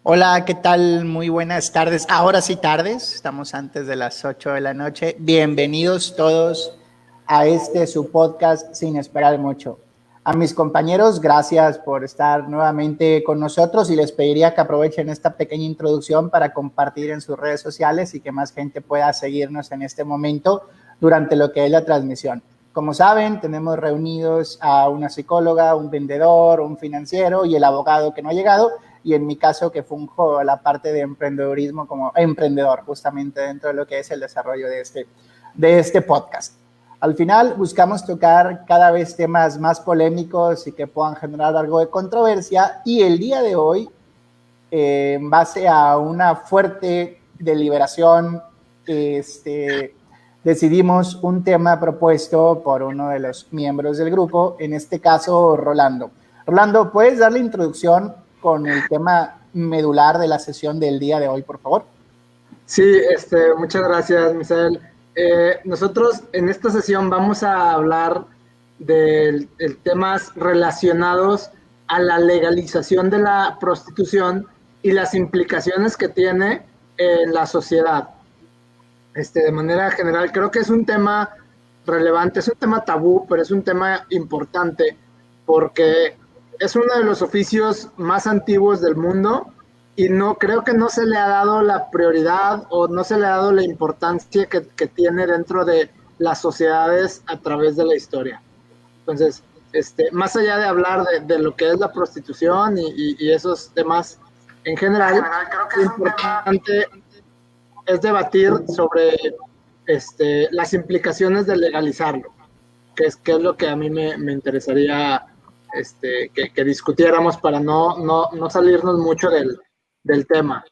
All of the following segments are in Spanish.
Hola, ¿qué tal? Muy buenas tardes. Ahora sí tardes, estamos antes de las 8 de la noche. Bienvenidos todos a su podcast Sin Esperar Mucho. A mis compañeros, gracias por estar nuevamente con nosotros y les pediría que aprovechen esta pequeña introducción para compartir en sus redes sociales y que más gente pueda seguirnos en este momento durante lo que es la transmisión. Como saben, tenemos reunidos a una psicóloga, un vendedor, un financiero y el abogado que no ha llegado, y en mi caso que funjo la parte de emprendedorismo como emprendedor justamente dentro de lo que es el desarrollo de este podcast. Al final buscamos tocar cada vez temas más polémicos y que puedan generar algo de controversia, y el día de hoy, en base a una fuerte deliberación, decidimos un tema propuesto por uno de los miembros del grupo, en este caso Rolando. Rolando, ¿puedes dar la introducción con el tema medular de la sesión del día de hoy, por favor? Sí, muchas gracias, Misael. Nosotros en esta sesión vamos a hablar de temas relacionados a la legalización de la prostitución y las implicaciones que tiene en la sociedad. De manera general, creo que es un tema relevante, es un tema tabú, pero es un tema importante porque es uno de los oficios más antiguos del mundo y creo que no se le ha dado la prioridad o no se le ha dado la importancia que tiene dentro de las sociedades a través de la historia. Entonces, más allá de hablar de lo que es la prostitución y esos temas en general, creo que es importante es debatir sobre las implicaciones de legalizarlo, que es lo que a mí me interesaría que discutiéramos para no salirnos mucho del tema.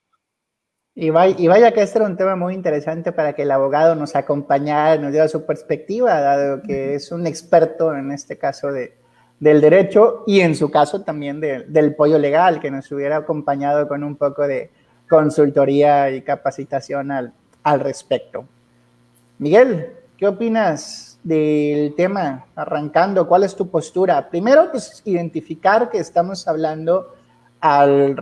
Y vaya que este era un tema muy interesante para que el abogado nos acompañara, nos diera su perspectiva, dado que es un experto en este caso del derecho y en su caso también del pollo legal, que nos hubiera acompañado con un poco de consultoría y capacitación al respecto. Miguel, ¿qué opinas del tema? Arrancando, ¿cuál es tu postura? Primero, pues identificar que estamos hablando al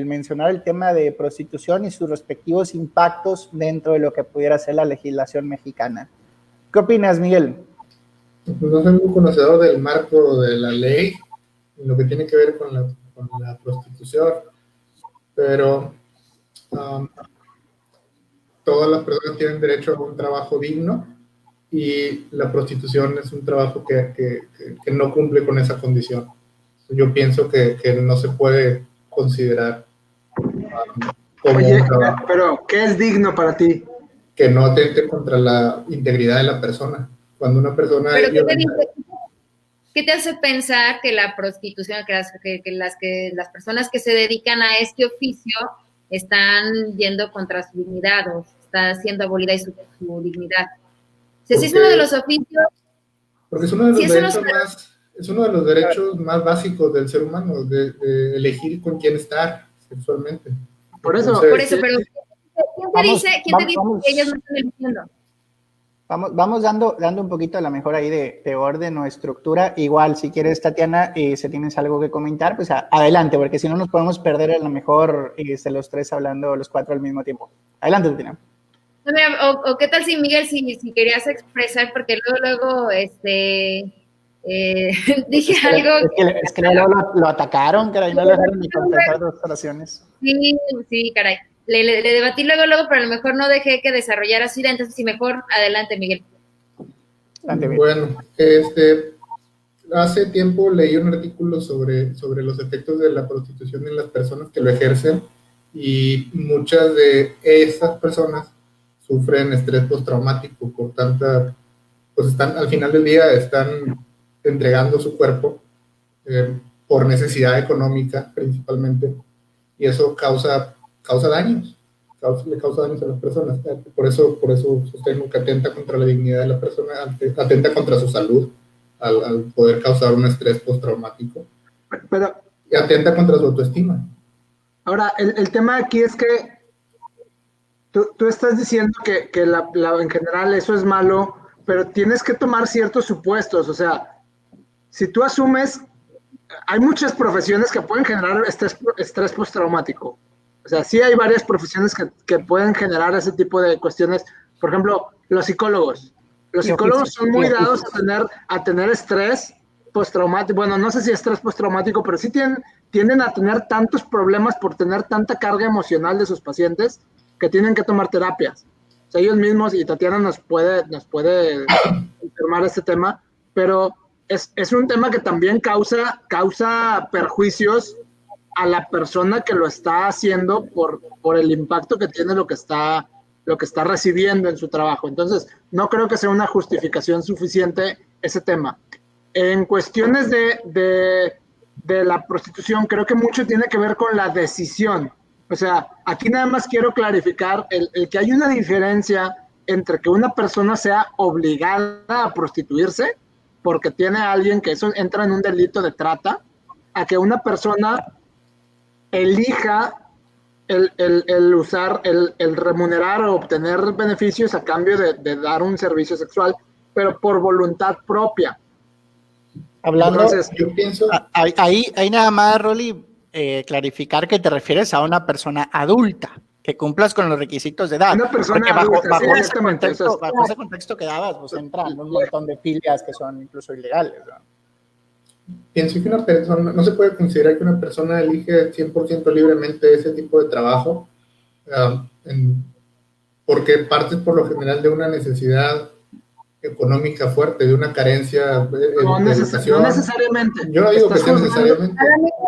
mencionar el tema de prostitución y sus respectivos impactos dentro de lo que pudiera ser la legislación mexicana. ¿Qué opinas, Miguel? Pues no soy muy conocedor del marco de la ley, en lo que tiene que ver con la prostitución, pero todas las personas tienen derecho a un trabajo digno y la prostitución es un trabajo que no cumple con esa condición. Yo pienso que no se puede considerar como Oye, un trabajo. pero ¿qué es digno para ti? Que no atente contra la integridad de la persona. Cuando una persona... ¿Pero qué te hace pensar que la prostitución, que las personas que se dedican a este oficio están yendo contra su dignidad o está siendo abolida su dignidad? O sea, si es uno de los oficios... Porque es uno de los derechos es uno de los derechos más básicos del ser humano, de elegir con quién estar sexualmente. Por eso, pero ¿quién te dice que ellos no están eligiendo? Vamos dando un poquito a lo mejor ahí de orden o estructura. Igual, si quieres, Tatiana, si tienes algo que comentar, pues adelante, porque si no nos podemos perder a lo mejor los tres hablando, los cuatro al mismo tiempo. Adelante, Tatiana. No, mira, o qué tal si, Miguel, si querías expresar, porque luego dije algo. Es que lo atacaron, caray, no le dejaron ni completar 2 oraciones. Sí, caray. Le debatí luego, pero a lo mejor no dejé que desarrollara su idea, entonces sí, mejor adelante, Miguel. Bueno, hace tiempo leí un artículo sobre los efectos de la prostitución en las personas que lo ejercen, y muchas de esas personas sufren estrés postraumático por tanta, pues al final del día están entregando su cuerpo por necesidad económica principalmente, y eso causa daños, le causa daños a las personas. Por eso sostengo que atenta contra la dignidad de la persona, atenta contra su salud al poder causar un estrés postraumático, y atenta contra su autoestima. Ahora, el tema aquí es que tú estás diciendo que en general eso es malo, pero tienes que tomar ciertos supuestos. O sea, si tú asumes, hay muchas profesiones que pueden generar estrés postraumático. O sea, sí hay varias profesiones que pueden generar ese tipo de cuestiones. Por ejemplo, los psicólogos. Los psicólogos son muy dados a tener estrés postraumático. Bueno, no sé si estrés postraumático, pero sí tienden a tener tantos problemas por tener tanta carga emocional de sus pacientes que tienen que tomar terapias. O sea, ellos mismos, y Tatiana nos puede confirmar este tema, pero es un tema que también causa perjuicios a la persona que lo está haciendo por el impacto que tiene lo que está recibiendo en su trabajo. Entonces, no creo que sea una justificación suficiente ese tema. En cuestiones de la prostitución, creo que mucho tiene que ver con la decisión. O sea, aquí nada más quiero clarificar el que hay una diferencia entre que una persona sea obligada a prostituirse porque tiene a alguien que eso entra en un delito de trata, a que una persona elija el usar, el remunerar o obtener beneficios a cambio de dar un servicio sexual, pero por voluntad propia. Hablando, Entonces, Yo pienso, ahí nada más, Rolly, clarificar que te refieres a una persona adulta, que cumplas con los requisitos de edad. Una persona Porque bajo, adulta, sí, bajo ese exactamente, contexto, eso es. bajo ese contexto que dabas, pues entran un montón de filias que son incluso ilegales, ¿no? pienso que una persona, no se puede considerar que una persona elige 100% libremente ese tipo de trabajo, porque parte por lo general de una necesidad económica fuerte, de una carencia de No educación. necesariamente. Yo no digo que sea necesariamente.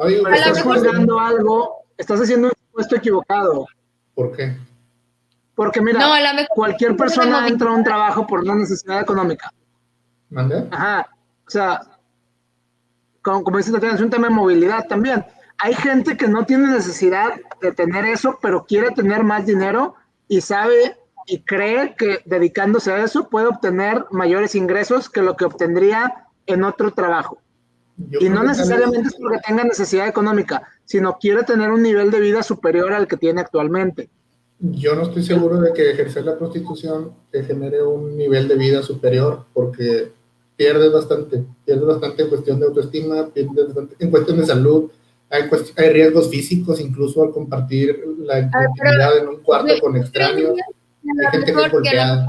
No digo que sea Estás juzgando algo, estás haciendo un supuesto equivocado. ¿Por qué? Porque mira, No, a lo mejor cualquier persona entra a un trabajo por una necesidad económica. ¿Mande? Ajá. O sea, como dice Tatiana, es un tema de movilidad también. Hay gente que no tiene necesidad de tener eso, pero quiere tener más dinero y sabe y cree que dedicándose a eso puede obtener mayores ingresos que lo que obtendría en otro trabajo. Y no necesariamente es porque tenga necesidad económica, sino quiere tener un nivel de vida superior al que tiene actualmente. Yo no estoy seguro de que ejercer la prostitución te genere un nivel de vida superior, porque pierdes bastante en cuestión de autoestima, pierdes bastante en cuestión de salud, hay riesgos físicos incluso al compartir la intimidad en un cuarto con extraños, hay gente que es golpeada.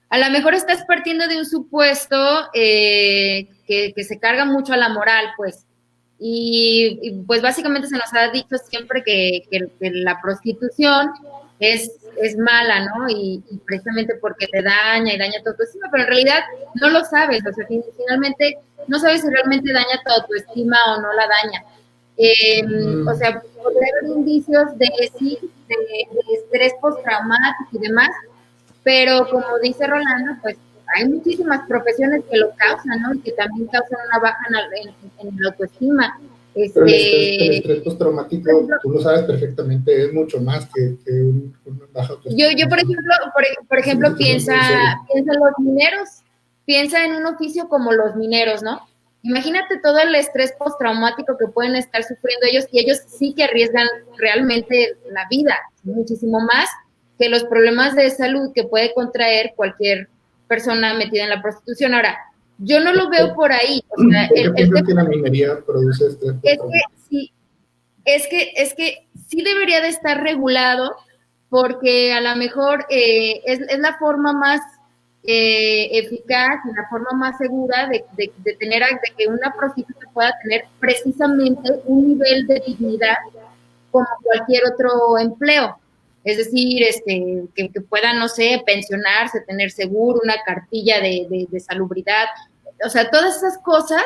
A lo mejor estás partiendo de un supuesto que se carga mucho a la moral, pues. Y pues básicamente se nos ha dicho siempre que la prostitución es mala, ¿no? Y precisamente porque te daña y daña tu autoestima, pero en realidad no lo sabes, o sea, finalmente no sabes si realmente daña tu autoestima o no la daña. O sea, podría haber indicios de estrés postraumático y demás, pero como dice Rolando, pues hay muchísimas profesiones que lo causan, ¿no? Y que también causan una baja en la autoestima. Pero el estrés postraumático, tú lo sabes perfectamente, es mucho más que una baja autoestima. Yo por ejemplo, piensa en los mineros, piensa en un oficio como los mineros, ¿no? Imagínate todo el estrés postraumático que pueden estar sufriendo ellos, y ellos sí que arriesgan realmente la vida, muchísimo más que los problemas de salud que puede contraer cualquier persona metida en la prostitución. Ahora, yo no lo veo por ahí. O sea, ¿Por qué piensas que la minería produce estrés postraumático? Es que sí debería de estar regulado, porque a lo mejor es la forma más eficaz y la forma más segura de que una prostituta pueda tener precisamente un nivel de dignidad como cualquier otro empleo. Es decir, que pueda, no sé, pensionarse, tener seguro, una cartilla de salubridad, o sea, todas esas cosas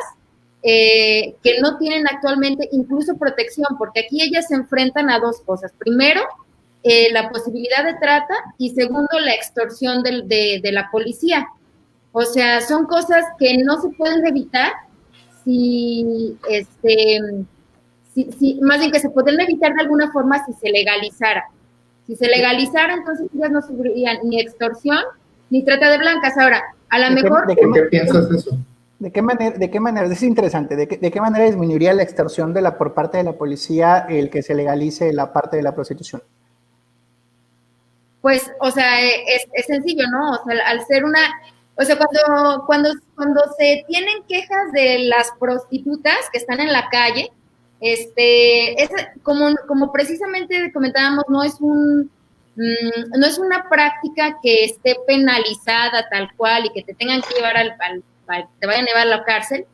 que no tienen actualmente incluso protección, porque aquí ellas se enfrentan a dos cosas. Primero, la posibilidad de trata, y segundo, la extorsión de la policía. O sea, son cosas que no se pueden evitar más bien que se podrían evitar de alguna forma si se legalizara. Si se legalizara, entonces ellas no sufrirían ni extorsión ni trata de blancas. Ahora, a lo mejor... ¿Por qué piensas eso? ¿De qué manera? Es interesante. ¿De qué manera disminuiría la extorsión por parte de la policía el que se legalice la parte de la prostitución? Pues, o sea, es sencillo, ¿no? O sea, al ser o sea, cuando se tienen quejas de las prostitutas que están en la calle, Es como precisamente comentábamos, no es una práctica que esté penalizada tal cual y que te tengan que llevar te vayan a llevar a la cárcel.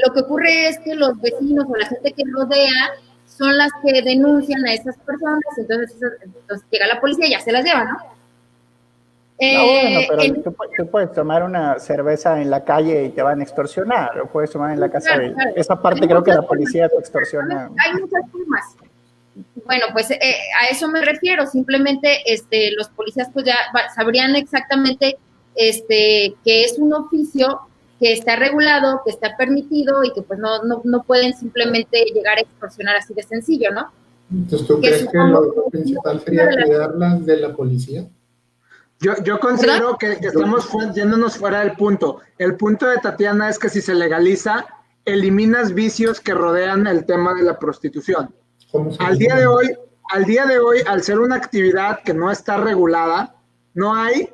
Lo que ocurre es que los vecinos o la gente que rodea son las que denuncian a esas personas, entonces llega la policía y ya se las lleva, ¿no? No, bueno, pero tú puedes tomar una cerveza en la calle y te van a extorsionar, o puedes tomar en la casa claro. Esa parte creo que la policía te extorsiona. Hay muchas formas. Bueno, pues a eso me refiero, simplemente los policías pues ya sabrían exactamente que es un oficio que está regulado, que está permitido y que pues no pueden simplemente llegar a extorsionar así de sencillo, ¿no? Entonces, ¿tú crees que lo principal sería cuidarlas de la policía? Yo considero que estamos yéndonos fuera del punto. El punto de Tatiana es que si se legaliza, eliminas vicios que rodean el tema de la prostitución. Al día de hoy, al ser una actividad que no está regulada, no hay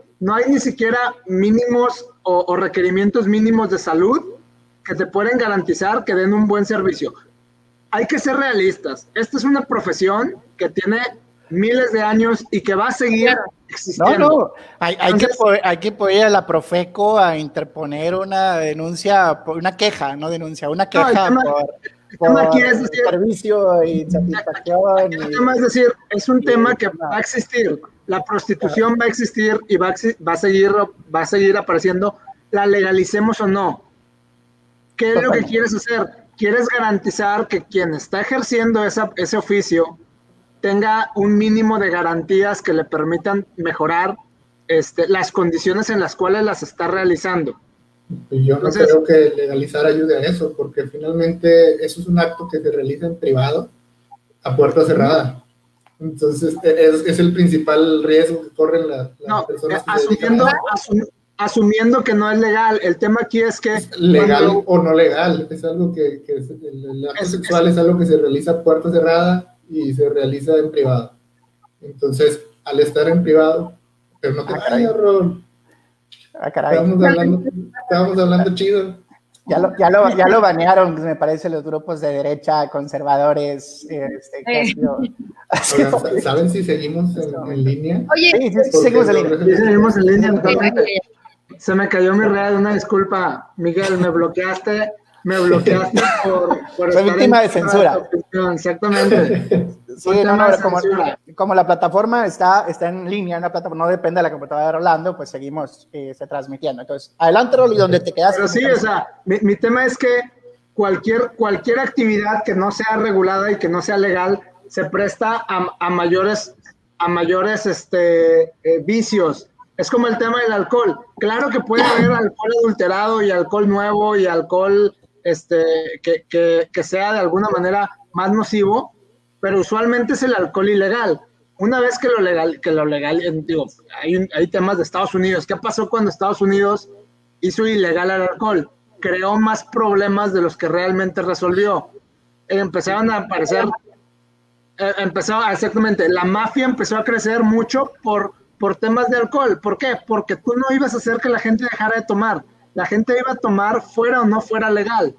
ni siquiera mínimos o requerimientos mínimos de salud que te pueden garantizar que den un buen servicio. Hay que ser realistas. Esta es una profesión que tiene miles de años y que va a seguir existiendo. No, hay que poder ir a la Profeco a interponer una denuncia, una queja por servicio y satisfacción. El tema es decir, es un tema que va a existir. La prostitución va a existir y va a seguir apareciendo, la legalicemos o no. ¿Qué es lo que quieres hacer? Quieres garantizar que quien está ejerciendo ese oficio tenga un mínimo de garantías que le permitan mejorar las condiciones en las cuales las está realizando. Y yo no creo que legalizar ayude a eso, porque finalmente eso es un acto que se realiza en privado, a puerta cerrada. Entonces, es el principal riesgo que corren las personas que asumiendo que no es legal. El tema aquí es que... Es legal o no legal, es algo que el acto sexual es algo que se realiza a puerta cerrada y se realiza en privado. Entonces, al estar en privado, pero no te vayas, Rol. Estábamos hablando chido. Ya lo banearon, me parece, los grupos de derecha, conservadores. ¿Saben si seguimos en línea? Oye, sí, seguimos en línea. Sí, seguimos en línea. Se me cayó mi red, una disculpa, Miguel, me bloqueaste por Soy víctima de censura. Exactamente. Sí, como la plataforma está en línea, una plataforma no depende de la computadora de Rolando, pues seguimos transmitiendo. Entonces, adelante, Rolly, donde te quedaste. Pero sí, o sea, mi tema es que cualquier actividad que no sea regulada y que no sea legal se presta a mayores vicios. Es como el tema del alcohol. Claro que puede haber alcohol adulterado y alcohol nuevo y alcohol que sea de alguna manera más nocivo, pero usualmente es el alcohol ilegal. Una vez que lo legal, digo, hay temas de Estados Unidos. ¿Qué pasó cuando Estados Unidos hizo ilegal el alcohol? Creó más problemas de los que realmente resolvió. Empezaron a aparecer, exactamente, la mafia empezó a crecer mucho por temas de alcohol. ¿Por qué? Porque tú no ibas a hacer que la gente dejara de tomar. La gente iba a tomar fuera o no fuera legal.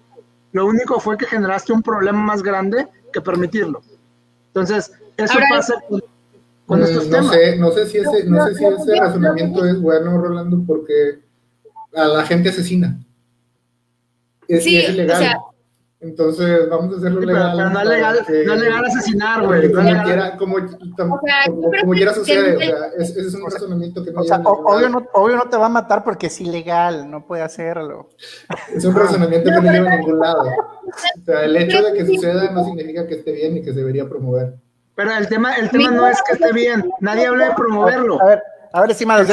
Lo único fue que generaste un problema más grande que permitirlo. Entonces, eso pasa con estos temas. No sé si ese razonamiento es bueno, Rolando, porque a la gente asesina. Sí, es ilegal. O sea, entonces, vamos a hacerlo legal. Pero no es legal asesinar, güey. Como quiera sucede. O sea, ese es un razonamiento que no lleva obvio no te va a matar porque es ilegal, no puede hacerlo. Es un razonamiento que no lleva a ningún lado. O sea, el hecho de que suceda no significa que esté bien y que se debería promover. Pero el tema no es que esté bien. Nadie habla de promoverlo. A ver, estimados,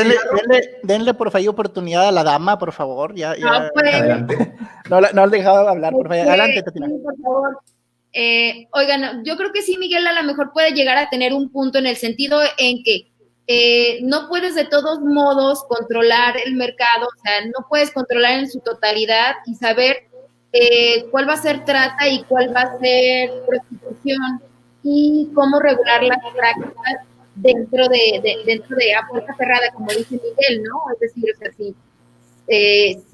denle por favor oportunidad a la dama, por favor. Adelante. No he dejado de hablar, por favor. Adelante, Tatiana. Sí, por favor. Oigan, yo creo que sí, Miguel a lo mejor puede llegar a tener un punto en el sentido en que no puedes de todos modos controlar el mercado, o sea, no puedes controlar en su totalidad y saber cuál va a ser trata y cuál va a ser prostitución y cómo regular las prácticas dentro de a puerta cerrada, como dice Miguel, ¿no? Es decir, o sea, si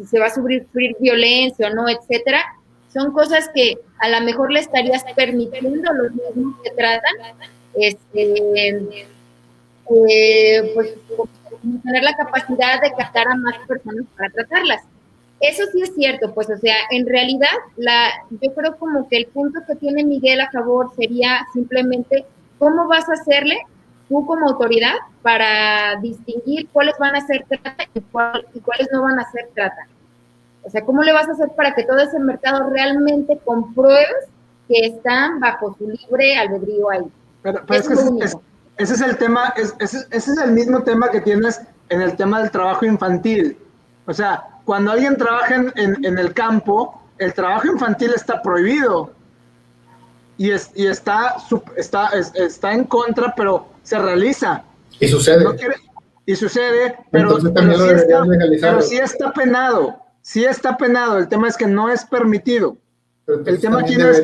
se va a sufrir violencia o no, etcétera. son cosas que a lo mejor le estarías permitiendo a los mismos que tratan, pues tener la capacidad de captar a más personas para tratarlas. Eso sí es cierto, pues, o sea, en realidad, yo creo como que el punto que tiene Miguel a favor sería simplemente cómo vas a hacerle tú como autoridad para distinguir cuáles van a ser trata y cuáles no van a ser trata. O sea, ¿cómo le vas a hacer para que todo ese mercado realmente compruebes que están bajo su libre albedrío ahí? Pero es que ese es el tema, ese es el mismo tema que tienes en el tema del trabajo infantil. O sea, cuando alguien trabaja en el campo, el trabajo infantil está prohibido y está en contra, pero se realiza. Y sucede. Pero sí está penado. Sí está penado. El tema es que no es permitido. El tema aquí es,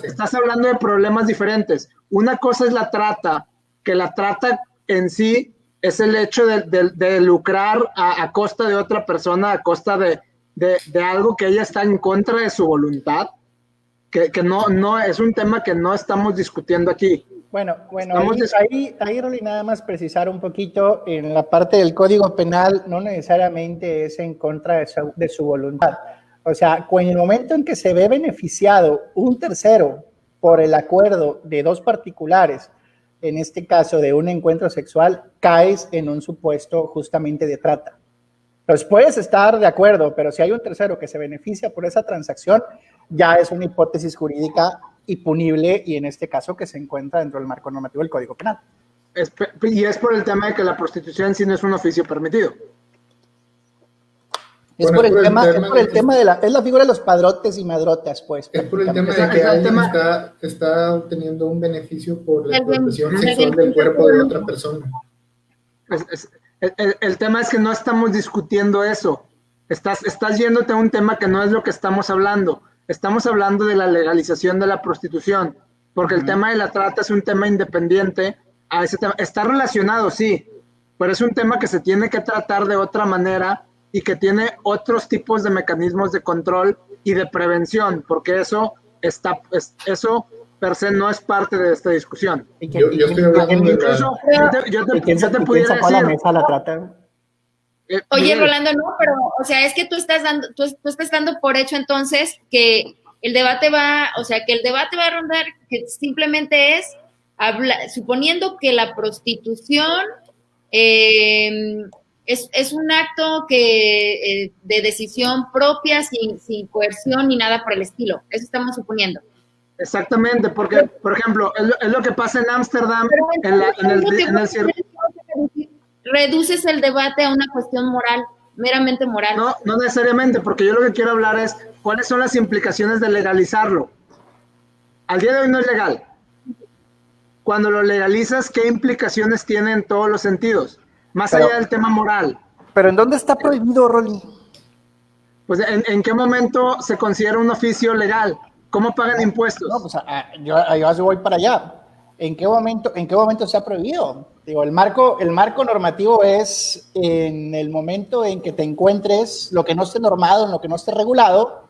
estás hablando de problemas diferentes. Una cosa es la trata, que la trata en sí es el hecho de lucrar a costa de otra persona, a costa de algo que ella está en contra de su voluntad, que no es un tema que no estamos discutiendo aquí. Bueno, ahí Rolly, nada más precisar un poquito, en la parte del Código Penal no necesariamente es en contra de su voluntad. O sea, en el momento en que se ve beneficiado un tercero por el acuerdo de dos particulares, en este caso de un encuentro sexual, caes en un supuesto justamente de trata. Entonces puedes estar de acuerdo, pero si hay un tercero que se beneficia por esa transacción, ya es una hipótesis jurídica y punible, y en este caso que se encuentra dentro del marco normativo del Código Penal. Y es por el tema de que la prostitución en sí no es un oficio permitido. Es por el tema de la figura de los padrotes y madrotas, pues. Es por el tema de que alguien está obteniendo un beneficio por la explotación sexual del cuerpo de otra persona. El tema es que no estamos discutiendo eso. Estás yéndote a un tema que no es lo que estamos hablando. Estamos hablando de la legalización de la prostitución, porque el tema de la trata es un tema independiente a ese tema. Está relacionado, sí, pero es un tema que se tiene que tratar de otra manera y que tiene otros tipos de mecanismos de control y de prevención, porque eso per se no es parte de esta discusión. Yo estoy hablando de incluso yo te pudiera decir la mesa la trata. Oye, Rolando, no, pero, o sea, es que tú estás dando por hecho entonces que el debate va a rondar, que simplemente es suponiendo que la prostitución es un acto que de decisión propia, sin coerción ni nada por el estilo. Eso estamos suponiendo. Exactamente, porque, por ejemplo, es lo que pasa en Ámsterdam, reduces el debate a una cuestión moral, meramente moral. No necesariamente, porque yo lo que quiero hablar es cuáles son las implicaciones de legalizarlo. Al día de hoy no es legal. Cuando lo legalizas, ¿qué implicaciones tiene en todos los sentidos? Más allá del tema moral. ¿Pero en dónde está prohibido, Rolly? Pues ¿en qué momento se considera un oficio legal? ¿Cómo pagan impuestos? No, pues yo voy para allá. ¿En qué momento se ha prohibido? Digo, el marco normativo es en el momento en que te encuentres lo que no esté normado, en lo que no esté regulado,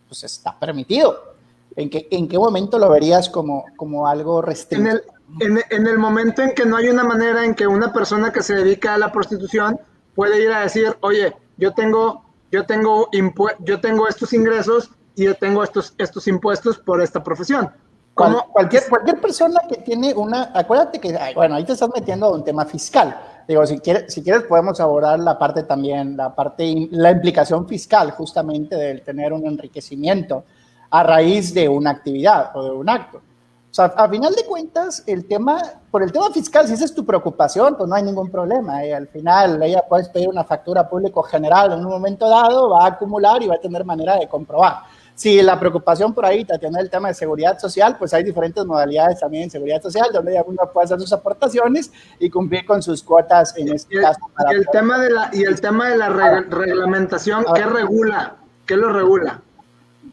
pues está permitido. ¿En qué momento lo verías como algo restricto? En el momento en que no hay una manera en que una persona que se dedica a la prostitución puede ir a decir, oye, yo tengo estos ingresos y yo tengo estos impuestos por esta profesión. Cualquier persona que tiene acuérdate que, ahí te estás metiendo a un tema fiscal. Digo, si quieres podemos abordar la implicación fiscal justamente del tener un enriquecimiento a raíz de una actividad o de un acto. O sea, a final de cuentas, por el tema fiscal, si esa es tu preocupación, pues no hay ningún problema. Al final, ella puedes pedir una factura público general en un momento dado, va a acumular y va a tener manera de comprobar. Si la preocupación por ahí, Tatiana, el tema de seguridad social, pues hay diferentes modalidades también en seguridad social, donde uno puede hacer sus aportaciones y cumplir con sus cuotas en este caso. Y el tema de la reglamentación, ¿qué lo regula?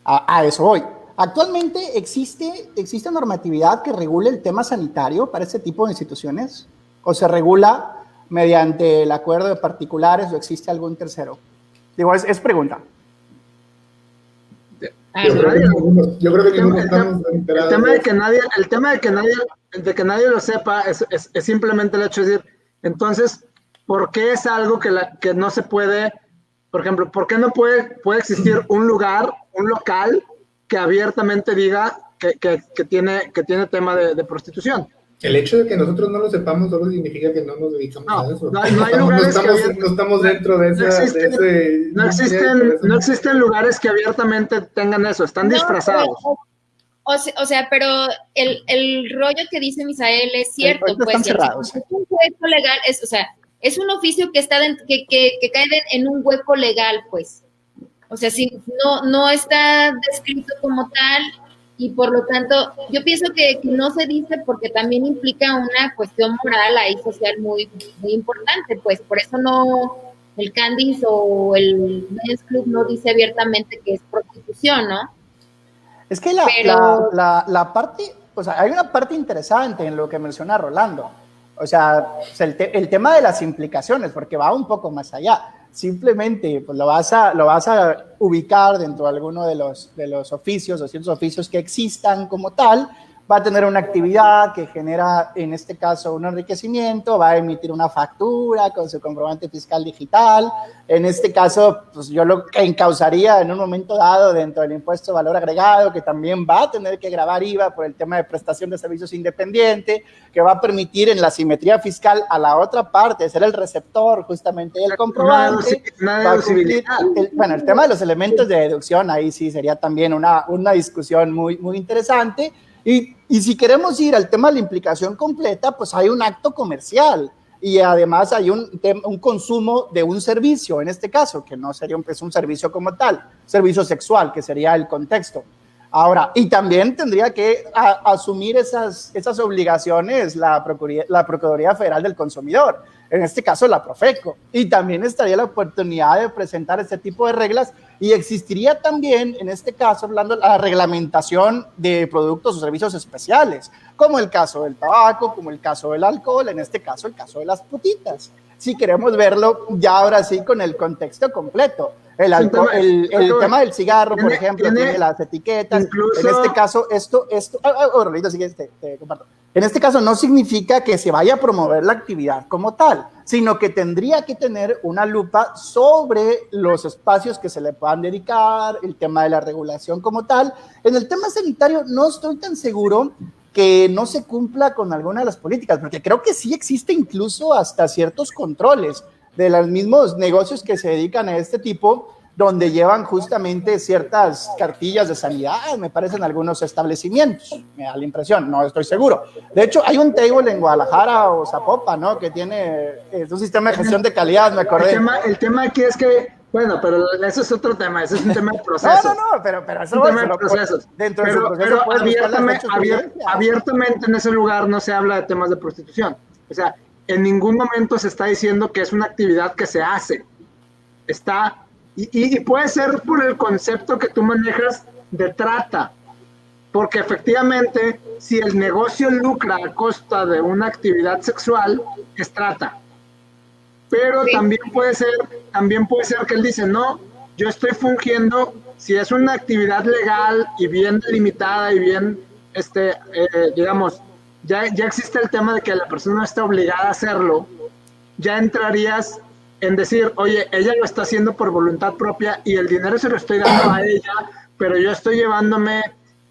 A eso voy. Actualmente existe normatividad que regule el tema sanitario para este tipo de instituciones, o se regula mediante el acuerdo de particulares, o existe algún tercero. Digo, es pregunta. Yo creo que ninguno estamos enterados. El tema de que nadie lo sepa es simplemente el hecho de decir, entonces, ¿por qué es algo que no se puede, por ejemplo, por qué no puede existir un local que abiertamente diga que tiene tema de prostitución? El hecho de que nosotros no lo sepamos solo significa que no nos dedicamos a eso. No hay lugares no estamos dentro de ese... No existen lugares que abiertamente tengan eso, están disfrazados. O sea, pero el rollo que dice Misael es cierto, pues. Están cerrados. Es un hueco legal, es un oficio que está que cae en un hueco legal, pues. O sea, si no está descrito como tal, y por lo tanto, yo pienso que no se dice porque también implica una cuestión moral ahí social muy, muy importante, pues. Por eso no, el Candice o el Men's Club no dice abiertamente que es prostitución, ¿no? Es que la parte, o sea, hay una parte interesante en lo que menciona Rolando. O sea, el tema de las implicaciones, porque va un poco más allá. Simplemente pues, lo vas a ubicar dentro de alguno de los oficios o ciertos oficios que existan como tal. Va a tener una actividad que genera, en este caso, un enriquecimiento, va a emitir una factura con su comprobante fiscal digital. En este caso, pues yo lo encausaría en un momento dado dentro del impuesto de valor agregado, que también va a tener que gravar IVA por el tema de prestación de servicios independiente, que va a permitir en la simetría fiscal a la otra parte ser el receptor justamente del comprobante. El tema de los elementos de deducción, ahí sí sería también una discusión muy, muy interesante. Y si queremos ir al tema de la implicación completa, pues hay un acto comercial y además hay un consumo de un servicio, en este caso, que no sería un servicio como tal, servicio sexual, que sería el contexto. Ahora, y también tendría que asumir esas obligaciones la Procuraduría Federal del Consumidor, en este caso la Profeco, y también estaría la oportunidad de presentar este tipo de reglas y existiría también, en este caso, hablando de la reglamentación de productos o servicios especiales, como el caso del tabaco, como el caso del alcohol, en este caso el caso de las putitas. Si queremos verlo ya ahora sí con el contexto completo. El tema del cigarro, por ejemplo, tiene las etiquetas. Incluso, en este caso, Rolito, te comparto. En este caso no significa que se vaya a promover la actividad como tal, sino que tendría que tener una lupa sobre los espacios que se le puedan dedicar, el tema de la regulación como tal. En el tema sanitario no estoy tan seguro que no se cumpla con alguna de las políticas, porque creo que sí existe incluso hasta ciertos controles de los mismos negocios que se dedican a este tipo, donde llevan justamente ciertas cartillas de sanidad, me parecen algunos establecimientos, me da la impresión, no estoy seguro. De hecho, hay un table en Guadalajara o Zapopan, ¿no?, que tiene un sistema de gestión de calidad, me acordé. El tema aquí es que, bueno, pero eso es otro tema, eso es un tema de procesos. No, pero eso es un tema de procesos. Dentro de su proceso abiertamente en ese lugar no se habla de temas de prostitución. O sea, en ningún momento se está diciendo que es una actividad que se hace. Y puede ser por el concepto que tú manejas de trata, porque efectivamente, si el negocio lucra a costa de una actividad sexual, es trata. Pero sí, también puede ser que él dice, no, yo estoy fungiendo, si es una actividad legal y bien delimitada y bien, digamos, ya existe el tema de que la persona no está obligada a hacerlo, ya entrarías en decir, oye, ella lo está haciendo por voluntad propia y el dinero se lo estoy dando a ella, pero yo estoy llevándome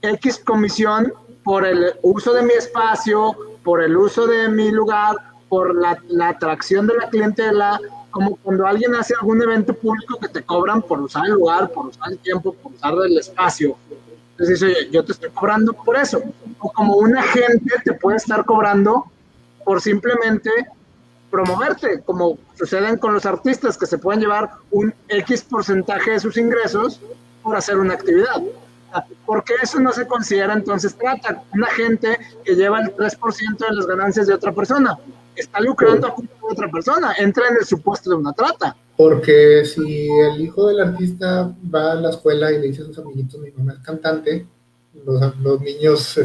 X comisión por el uso de mi espacio, por el uso de mi lugar, por la atracción de la clientela, como cuando alguien hace algún evento público que te cobran por usar el lugar, por usar el tiempo, por usar el espacio. Entonces, oye, yo te estoy cobrando por eso. O como un agente te puede estar cobrando por simplemente promoverte, como suceden con los artistas que se pueden llevar un X porcentaje de sus ingresos por hacer una actividad. Porque eso no se considera entonces trata. Un agente que lleva el 3% de las ganancias de otra persona está lucrando a culpa de otra persona, entra en el supuesto de una trata. Porque si el hijo del artista va a la escuela y le dice a sus amiguitos, mi mamá es cantante, los niños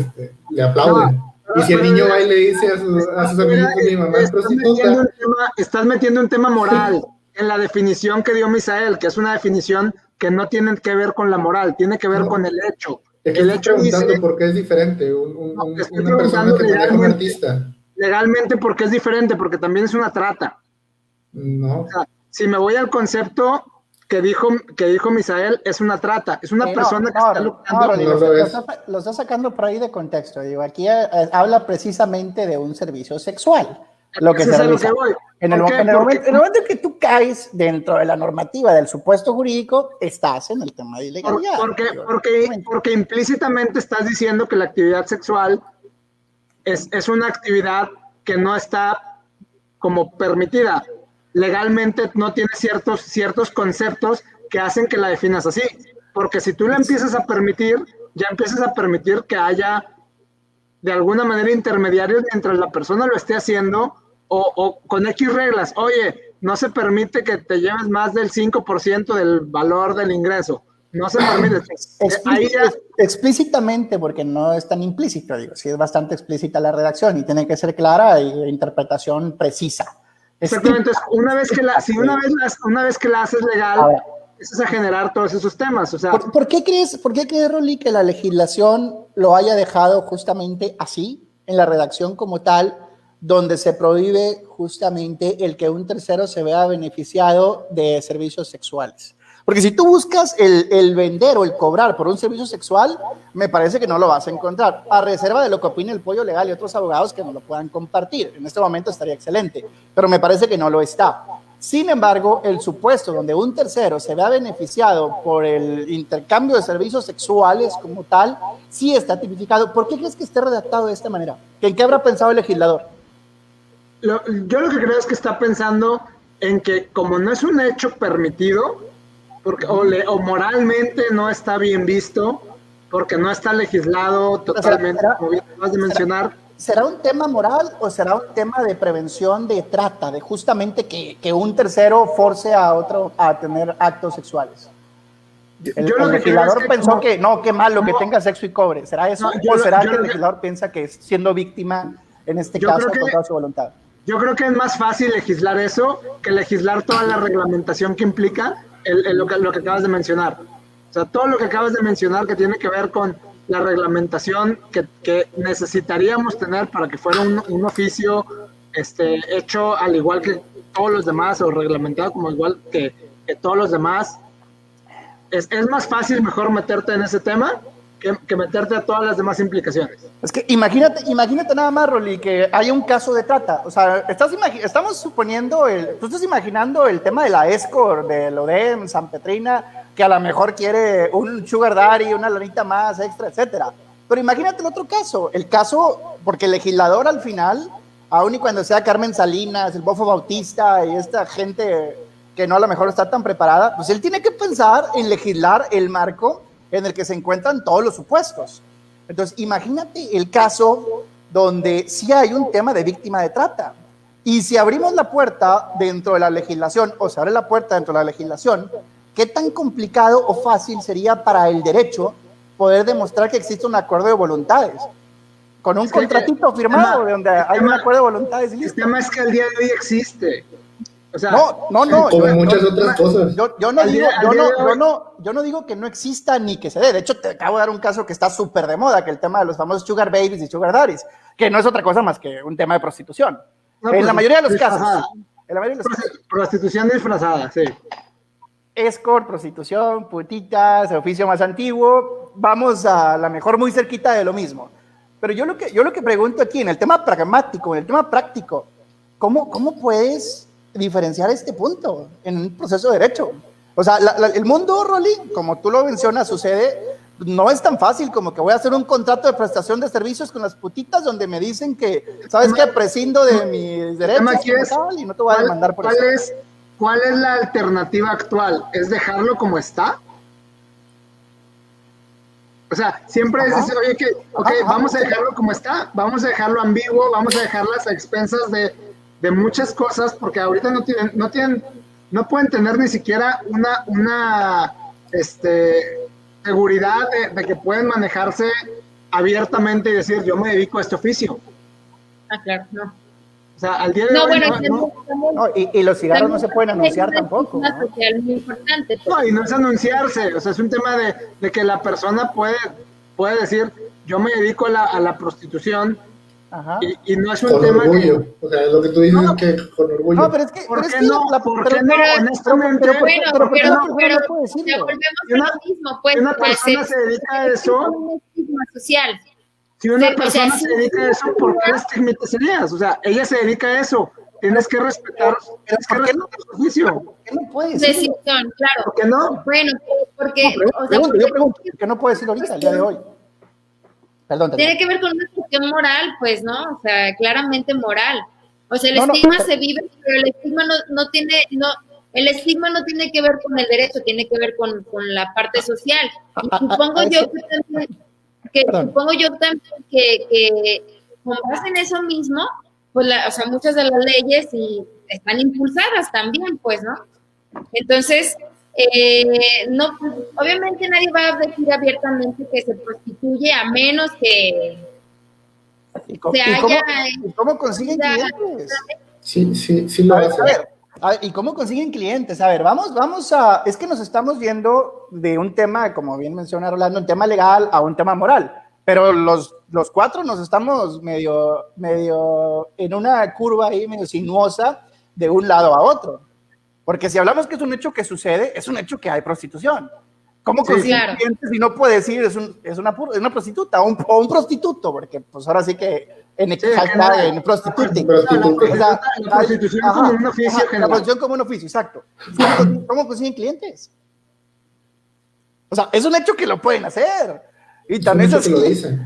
le aplauden. Y si el niño va y le dice a sus amiguitos, mi mamá es prostituta. Estás metiendo un tema moral en la definición que dio Misael, que es una definición que no tienen que ver con la moral, tiene que ver con el hecho. Te estoy preguntando por qué es diferente una persona que maneja un artista. Legalmente, ¿por qué es diferente? Porque también es una trata. No. O sea, si me voy al concepto que dijo Misael, es una trata, es una persona que está lucrando. Lo está sacando por ahí de contexto. Digo, aquí habla precisamente de un servicio sexual. Lo que se realiza. En el momento en que tú caes dentro de la normativa del supuesto jurídico, estás en el tema de ilegalidad. Porque implícitamente estás diciendo que la actividad sexual es una actividad que no está como permitida. Legalmente no tiene ciertos conceptos que hacen que la definas así. Porque si tú la empiezas a permitir, ya empiezas a permitir que haya de alguna manera intermediarios mientras la persona lo esté haciendo o con X reglas. Oye, no se permite que te lleves más del 5% del valor del ingreso. No se permite. Explícitamente, porque no es tan implícito, digo, sí es bastante explícita la redacción y tiene que ser clara y de interpretación precisa. Exactamente. Una vez que la haces legal, empiezas a generar todos esos temas. O sea, ¿Por qué crees, Rolly, que la legislación lo haya dejado justamente así, en la redacción como tal, donde se prohíbe justamente el que un tercero se vea beneficiado de servicios sexuales? Porque si tú buscas el vender o el cobrar por un servicio sexual, me parece que no lo vas a encontrar, a reserva de lo que opine el Pollo Legal y otros abogados que nos lo puedan compartir. En este momento estaría excelente, pero me parece que no lo está. Sin embargo, el supuesto donde un tercero se vea beneficiado por el intercambio de servicios sexuales como tal, sí está tipificado. ¿Por qué crees que esté redactado de esta manera? ¿En qué habrá pensado el legislador? Yo lo que creo es que está pensando en que como no es un hecho permitido, porque, o moralmente no está bien visto, porque no está legislado totalmente, como bien acabas de mencionar. ¿Será un tema moral o será un tema de prevención de trata, de justamente que un tercero force a otro a tener actos sexuales? El legislador pensó que no, qué malo que tenga sexo y cobre. ¿Será eso? ¿O será que el legislador piensa que siendo víctima, en este caso, contra su voluntad? Yo creo que es más fácil legislar eso que legislar toda la reglamentación que implica lo que acabas de mencionar. O sea, todo lo que acabas de mencionar que tiene que ver con la reglamentación que necesitaríamos tener para que fuera un oficio hecho al igual que todos los demás o reglamentado como igual que todos los demás. Es más fácil mejor meterte en ese tema que meterte a todas las demás implicaciones. Es que imagínate nada más, Rolly, que haya un caso de trata. O sea, estamos suponiendo, tú estás imaginando el tema de la escort, de Lodem, San Petrina, que a lo mejor quiere un sugar daddy, una lanita más extra, etcétera. Pero imagínate el otro caso, porque el legislador al final, aun y cuando sea Carmen Salinas, el Bofo Bautista y esta gente que no a lo mejor está tan preparada, pues él tiene que pensar en legislar el marco en el que se encuentran todos los supuestos. Entonces, imagínate el caso donde sí hay un tema de víctima de trata. Y si abrimos la puerta dentro de la legislación, o se abre la puerta dentro de la legislación, ¿qué tan complicado o fácil sería para el derecho poder demostrar que existe un acuerdo de voluntades? Con un contratito firmado donde hay un acuerdo de voluntades y listo. El tema es que al día de hoy existe. O sea, no. Como muchas otras cosas. Yo no digo que no exista ni que se dé. De hecho, te acabo de dar un caso que está súper de moda, que el tema de los famosos sugar babies y sugar daddies, que no es otra cosa más que un tema de prostitución. En la mayoría de los casos. Prostitución disfrazada, sí. Escort, prostitución, putitas, oficio más antiguo. Vamos a la mejor muy cerquita de lo mismo. Pero yo lo que pregunto aquí, en el tema pragmático, en el tema práctico, ¿cómo puedes diferenciar este punto en un proceso de derecho? O sea, el mundo, Rolly, como tú lo mencionas, sucede, no es tan fácil como que voy a hacer un contrato de prestación de servicios con las putitas donde me dicen que, ¿sabes qué? Prescindo de mis derechos y no te voy a demandar por eso. ¿Cuál es la alternativa actual? ¿Es dejarlo como está? O sea, siempre es decir, oye, vamos a dejarlo como está, vamos a dejarlo ambiguo, vamos a dejarlas a expensas de muchas cosas, porque ahorita no pueden tener ni siquiera una seguridad de que pueden manejarse abiertamente y decir, yo me dedico a este oficio. Ah, claro, no. O sea, al día de No, hoy bueno, No, y los cigarros no se pueden anunciar tampoco, Es ¿no? una social muy importante. no, y no es anunciarse, o sea, es un tema de que la persona puede decir, yo me dedico a la prostitución, Ajá. y no es un Con tema orgullo. O sea, lo que tú dices es que con orgullo. No, pero es que, ¿Por pero es qué que no? ¿Por qué no? Honestamente, pero ¿por qué Bueno, no? pero Una persona no puede o sea, decirlo. volvemos Si una- a lo mismo, pues. si una persona se dedica a eso, un estigma social. si una o sea, persona sí, se dedica a eso, ¿por qué la estigmatizarías? O sea, ella se dedica a eso, tienes que respetar, ¿por qué no? su juicio. ¿Por qué no puede decirlo? Decisión, claro. ¿Por qué no? Bueno, porque, o sea, Pregunto, porque yo pregunto, ¿por qué no puede decirlo ahorita, el día de hoy? Perdón, tiene que ver con una cuestión moral, pues, ¿no? O sea, claramente moral. O sea, el No, no, estigma pero- se vive, pero el estigma el estigma no tiene que ver con el derecho, tiene que ver con la parte social. Y supongo yo eso- Perdón. que con base en eso mismo, pues, o sea, muchas de las leyes están impulsadas también, pues, ¿no? Entonces, no, pues, obviamente nadie va a decir abiertamente que se prostituye a menos que ¿Y cómo, se haya... y cómo consiguen clientes? Sí lo hace. A ver, ¿y cómo consiguen clientes? A ver, vamos a, es que nos estamos viendo de un tema, como bien menciona Rolando, un tema legal a un tema moral, pero los cuatro nos estamos medio en una curva ahí, medio sinuosa, de un lado a otro. Porque si hablamos que es un hecho que sucede, es un hecho que hay prostitución. ¿Cómo consiguen clientes si no puede decir es una prostituta o un prostituto? Porque pues ahora sí que en prostitute. La prostitución como un oficio general. La prostitución como un oficio, exacto. ¿Cómo consiguen clientes? O sea, es un hecho que lo pueden hacer. Y también es así.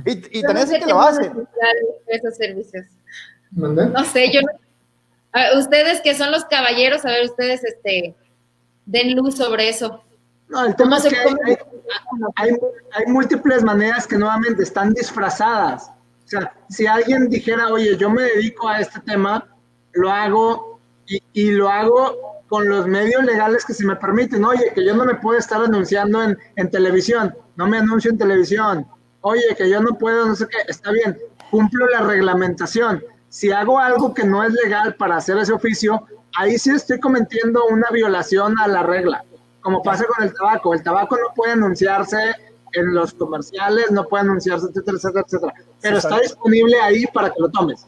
Y también es que lo hacen. Esos servicios. ¿Manda? No sé, yo no. Ustedes que son los caballeros, a ver, ustedes den luz sobre eso. No, el tema es que hay múltiples maneras que nuevamente están disfrazadas. O sea, si alguien dijera, oye, yo me dedico a este tema, lo hago y lo hago con los medios legales que se me permiten. Oye, que yo no me puedo estar anunciando en televisión, no me anuncio en televisión. Oye, que yo no puedo, no sé qué, está bien, cumplo la reglamentación. Si hago algo que no es legal para hacer ese oficio, ahí sí estoy cometiendo una violación a la regla. Como pasa con el tabaco. El tabaco no puede anunciarse en los comerciales, no puede anunciarse, etcétera, etcétera, etcétera. Pero está disponible ahí para que lo tomes.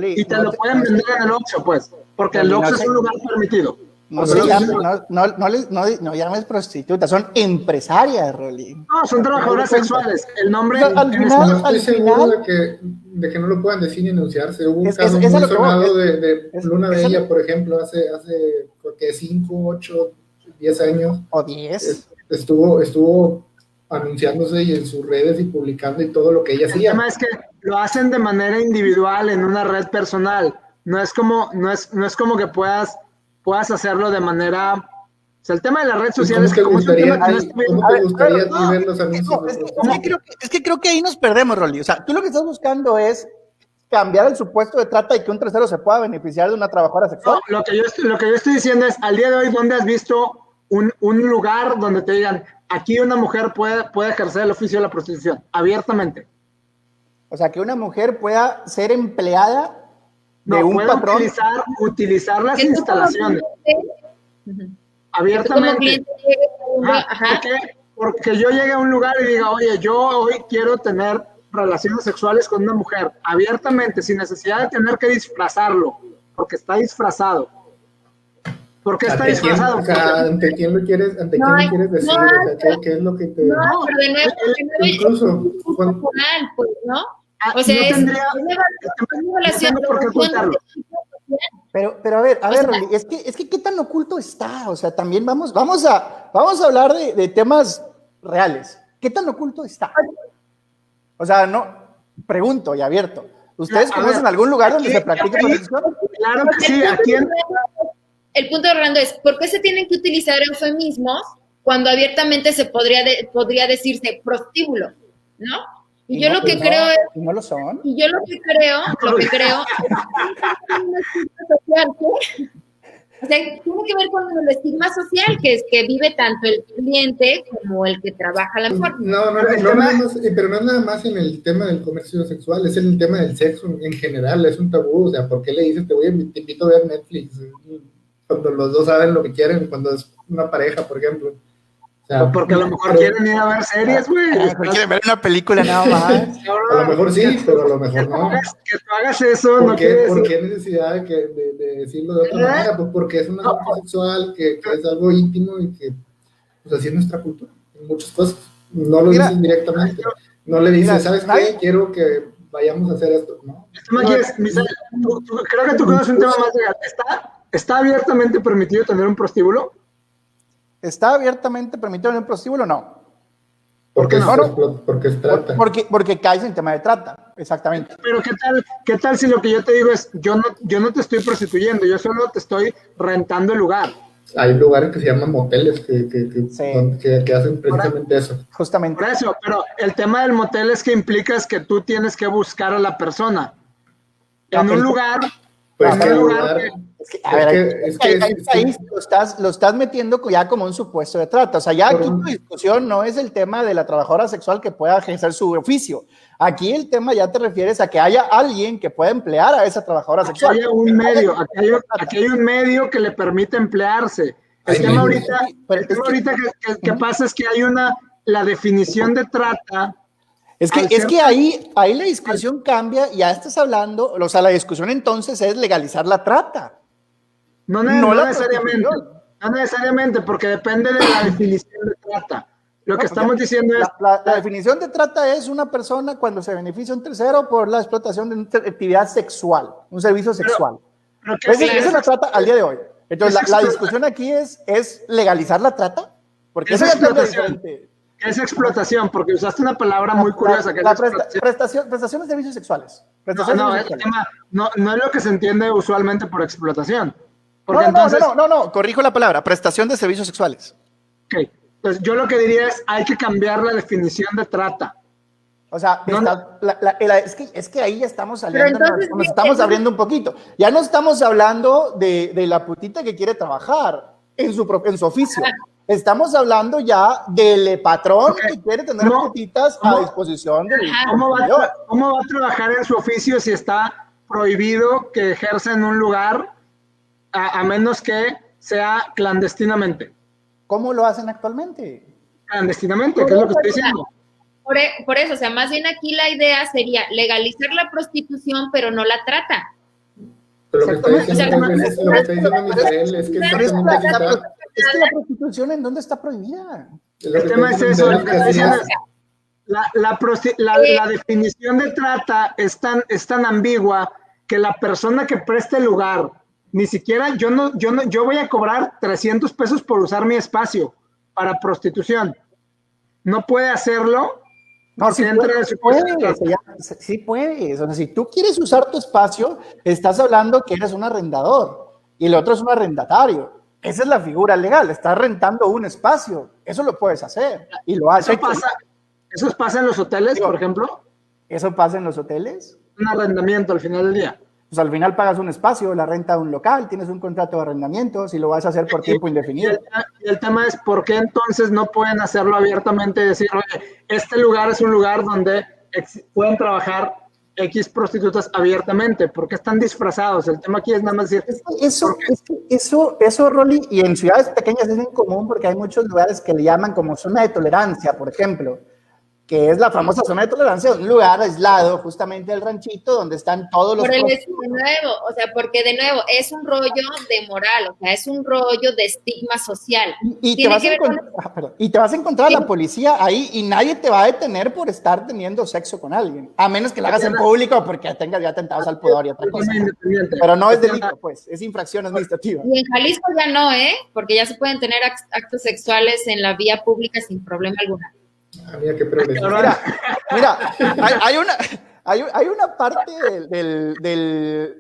Y te lo pueden vender en el Oxxo, pues, porque el Oxxo es un lugar permitido. No llames prostitutas, son empresarias, Rolly. No, son trabajadoras sexuales. El nombre... No estoy seguro de que no lo puedan decir ni anunciarse. Hubo un caso muy sonado de Luna Bella, por ejemplo, hace creo que 5, 8, 10 años. O 10. Estuvo anunciándose y en sus redes y publicando y todo lo que ella hacía. El tema es que lo hacen de manera individual en una red personal. No es como que puedas hacerlo de manera... O sea, el tema de las redes sociales... ¿Cómo te gustaría ver los anuncios? Es que creo que ahí nos perdemos, Rolly. O sea, tú lo que estás buscando es cambiar el supuesto de trata y que un tercero se pueda beneficiar de una trabajadora sexual. No, lo que yo estoy diciendo es, al día de hoy, ¿dónde has visto un lugar donde te digan, aquí una mujer puede ejercer el oficio de la prostitución, abiertamente? O sea, que una mujer pueda ser empleada de un patrón. Utilizar las instalaciones. Abiertamente. Porque yo llegue a un lugar y diga, oye, yo hoy quiero tener relaciones sexuales con una mujer, abiertamente, sin necesidad de tener que disfrazarlo, porque está disfrazado. ¿Por qué está disfrazado? ¿Ante quién lo quieres decir? O sea, ¿qué es lo que te... No, pero de nuevo, incluso pues, ¿no? O sea, no tendría por qué ocultarlo. Pero a ver, Rolly, es que qué tan oculto está. O sea, también vamos a hablar de temas reales. ¿Qué tan oculto está? O sea, no, pregunto y abierto. ¿Ustedes conocen algún lugar donde se practique prostitución? Claro que sí, aquí el punto de Orlando es, ¿por qué se tienen que utilizar eufemismos cuando abiertamente se podría decirse prostíbulo, ¿no? Y yo lo que creo es... ¿Y no lo son? Y yo lo que creo O sea, tiene que ver con el estigma social, que es que vive tanto el cliente como el que trabaja a la mejor. Pero no es nada más en el tema del comercio sexual, es en el tema del sexo en general, es un tabú. O sea, ¿por qué le dices te invito a ver Netflix? Cuando los dos saben lo que quieren, cuando es una pareja, por ejemplo. O sea, porque a lo mejor quieren ir a ver series, güey. Quieren ver una película nada más. A lo mejor sí, pero a lo mejor no. Que tú hagas eso, no quiere decir. ¿Por qué necesidad de decirlo de otra manera? Pues porque es un acto sexual, que es algo íntimo y que, pues así es nuestra cultura, en muchas cosas. No lo dicen directamente. No le dices, ¿sabes qué? Quiero que vayamos a hacer esto, ¿no? Creo que tú conoces un tema más legal. ¿Está abiertamente permitido tener un prostíbulo? ¿Está abiertamente permitido en el prostíbulo? No. Porque es trata. Porque caes en tema de trata, exactamente. Pero ¿qué tal si lo que yo te digo es, yo no te estoy prostituyendo, yo solo te estoy rentando el lugar? Hay lugares que se llaman moteles que hacen precisamente eso. Justamente. Por eso, pero el tema del motel es que implica que tú tienes que buscar a la persona en un lugar. Pues ahí lo estás metiendo ya como un supuesto de trata. O sea, ya aquí tu discusión no es el tema de la trabajadora sexual que pueda ejercer su oficio. Aquí el tema ya te refieres a que haya alguien que pueda emplear a esa trabajadora sexual. Aquí hay un medio que le permite emplearse. El tema ahorita que pasa es que hay la definición de trata. Es que ahí la discusión cambia, ya estás hablando, o sea, la discusión entonces es legalizar la trata. No necesariamente, porque depende de la definición de trata. Lo que estamos diciendo es... La definición de trata es una persona cuando se beneficia un tercero por la explotación de una actividad sexual, un servicio sexual. Esa es la trata al día de hoy. Entonces, la discusión aquí es legalizar la trata, porque eso ya es diferente. Es explotación, porque usaste una palabra muy curiosa. Prestación de servicios sexuales. No es lo que se entiende usualmente por explotación. No, corrijo la palabra, prestación de servicios sexuales. Ok, entonces yo lo que diría es, hay que cambiar la definición de trata. O sea, es que ahí ya estamos saliendo, nos estamos abriendo un poquito. Ya no estamos hablando de la putita que quiere trabajar en su oficio. Estamos hablando ya del patrón que quiere tener putitas a disposición del ¿Cómo va a trabajar en su oficio si está prohibido que ejerza en un lugar a menos que sea clandestinamente? ¿Cómo lo hacen actualmente? Clandestinamente, ¿qué es lo que estoy diciendo? Por eso, o sea, más bien aquí la idea sería legalizar la prostitución, pero no la trata. Pero lo que está diciendo Misael es que es que la prostitución, ¿en dónde está prohibida? El tema es eso. La definición de trata es tan ambigua que la persona que preste el lugar, ni siquiera yo voy a cobrar 300 pesos por usar mi espacio para prostitución. No puede hacerlo. No, sí puedes. O sea, si tú quieres usar tu espacio, estás hablando que eres un arrendador y el otro es un arrendatario. Esa es la figura legal, estás rentando un espacio. Eso lo puedes hacer y lo haces. ¿Eso pasa en los hoteles, por ejemplo? ¿Eso pasa en los hoteles? Un arrendamiento al final del día. Pues al final pagas un espacio, la renta de un local, tienes un contrato de arrendamiento, si lo vas a hacer por tiempo indefinido. Y el tema es, ¿por qué entonces no pueden hacerlo abiertamente y decir, oye, este lugar es un lugar donde pueden trabajar X prostitutas abiertamente? ¿Por qué están disfrazados? El tema aquí es nada más decir... Eso, Rolly, y en ciudades pequeñas es en común porque hay muchos lugares que le llaman como zona de tolerancia, por ejemplo, que es la famosa zona de tolerancia, un lugar aislado justamente del ranchito donde están todos los... Porque de nuevo, es un rollo de moral, o sea, es un rollo de estigma social. Y te vas a encontrar a la policía ahí y nadie te va a detener por estar teniendo sexo con alguien, a menos que lo hagas en público porque tengas ya atentados al pudor y otra cosa. Pero no es delito, pues, es infracción administrativa. Y en Jalisco ya no, porque ya se pueden tener actos sexuales en la vía pública sin problema alguna. Mira, qué progreso. Mira, hay una parte del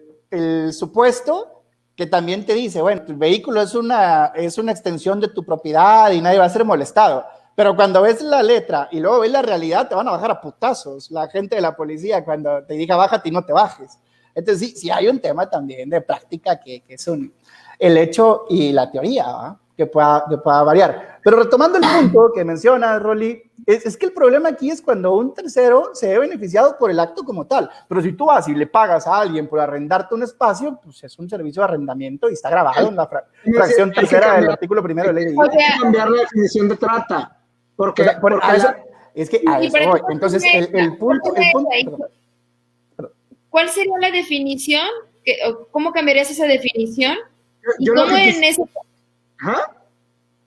supuesto que también te dice, bueno, tu vehículo es una extensión de tu propiedad y nadie va a ser molestado. Pero cuando ves la letra y luego ves la realidad, te van a bajar a putazos la gente de la policía cuando te diga bájate y no te bajes. Entonces sí hay un tema también de práctica que es un... el hecho y la teoría, ¿va? Que pueda variar. Pero retomando el punto que menciona Rolly, es que el problema aquí es cuando un tercero se ve beneficiado por el acto como tal. Pero si tú vas y le pagas a alguien por arrendarte un espacio, pues es un servicio de arrendamiento y está grabado en la fracción tercera del artículo primero de ley de Hay que cambiar la definición de trata. Porque, es que a eso voy. Entonces, el punto. ¿Cuál sería la definición? ¿Cómo cambiarías esa definición? Yo ¿Cómo en ese... ¿Ajá?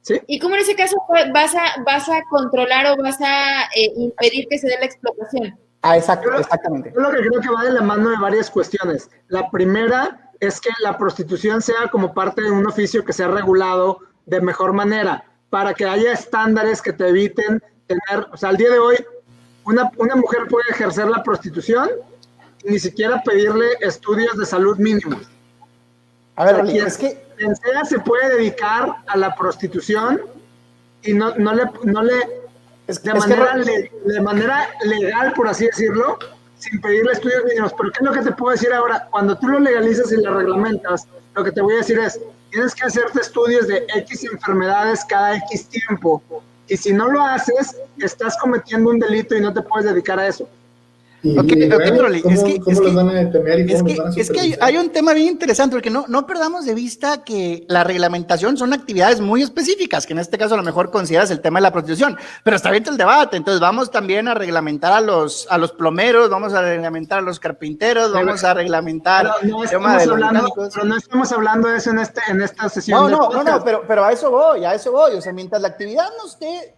¿Sí? ¿Y cómo en ese caso vas a controlar o vas a impedir que se dé la explotación? Exactamente. Yo lo que creo que va de la mano de varias cuestiones. La primera es que la prostitución sea como parte de un oficio que sea regulado de mejor manera, para que haya estándares que te eviten tener, o sea, al día de hoy, una mujer puede ejercer la prostitución y ni siquiera pedirle estudios de salud mínimos. A ver, quien sea se puede dedicar a la prostitución y de manera legal, por así decirlo, sin pedirle estudios mínimos. Pero ¿qué es lo que te puedo decir ahora? Cuando tú lo legalizas y lo reglamentas, lo que te voy a decir es, tienes que hacerte estudios de X enfermedades cada X tiempo. Y si no lo haces, estás cometiendo un delito y no te puedes dedicar a eso. ¿Cómo los van a detener y cómo los van a supervisar? Es que hay un tema bien interesante, porque no perdamos de vista que la reglamentación son actividades muy específicas, que en este caso a lo mejor consideras el tema de la prostitución, pero está abierto el debate. Entonces vamos también a reglamentar a los plomeros, vamos a reglamentar a los carpinteros, vamos a reglamentar el tema de los mecánicos. Pero no estamos hablando de eso en esta sesión. No, pero a eso voy. O sea, mientras la actividad no esté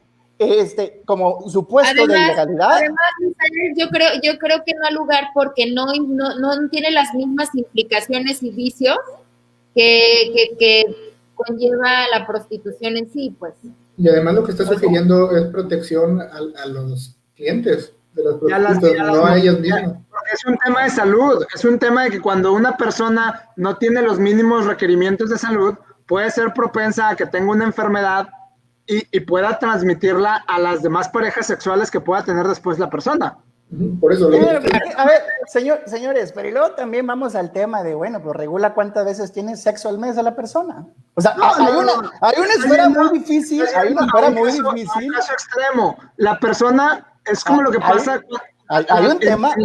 como supuesto de ilegalidad. Además, yo creo que no ha lugar porque no tiene las mismas implicaciones y vicios que conlleva la prostitución en sí, pues. Y además lo que está sugiriendo es protección a los clientes de las prostitutas, no a ellas mismas. Es un tema de salud, es un tema de que cuando una persona no tiene los mínimos requerimientos de salud, puede ser propensa a que tenga una enfermedad y pueda transmitirla a las demás parejas sexuales que pueda tener después la persona. Por eso a ver, señores, pero y luego también vamos al tema de, bueno, pues regula cuántas veces tiene sexo al mes a la persona. O sea, hay una esfera muy difícil, un caso extremo. La persona es como lo que pasa. Hay un tema.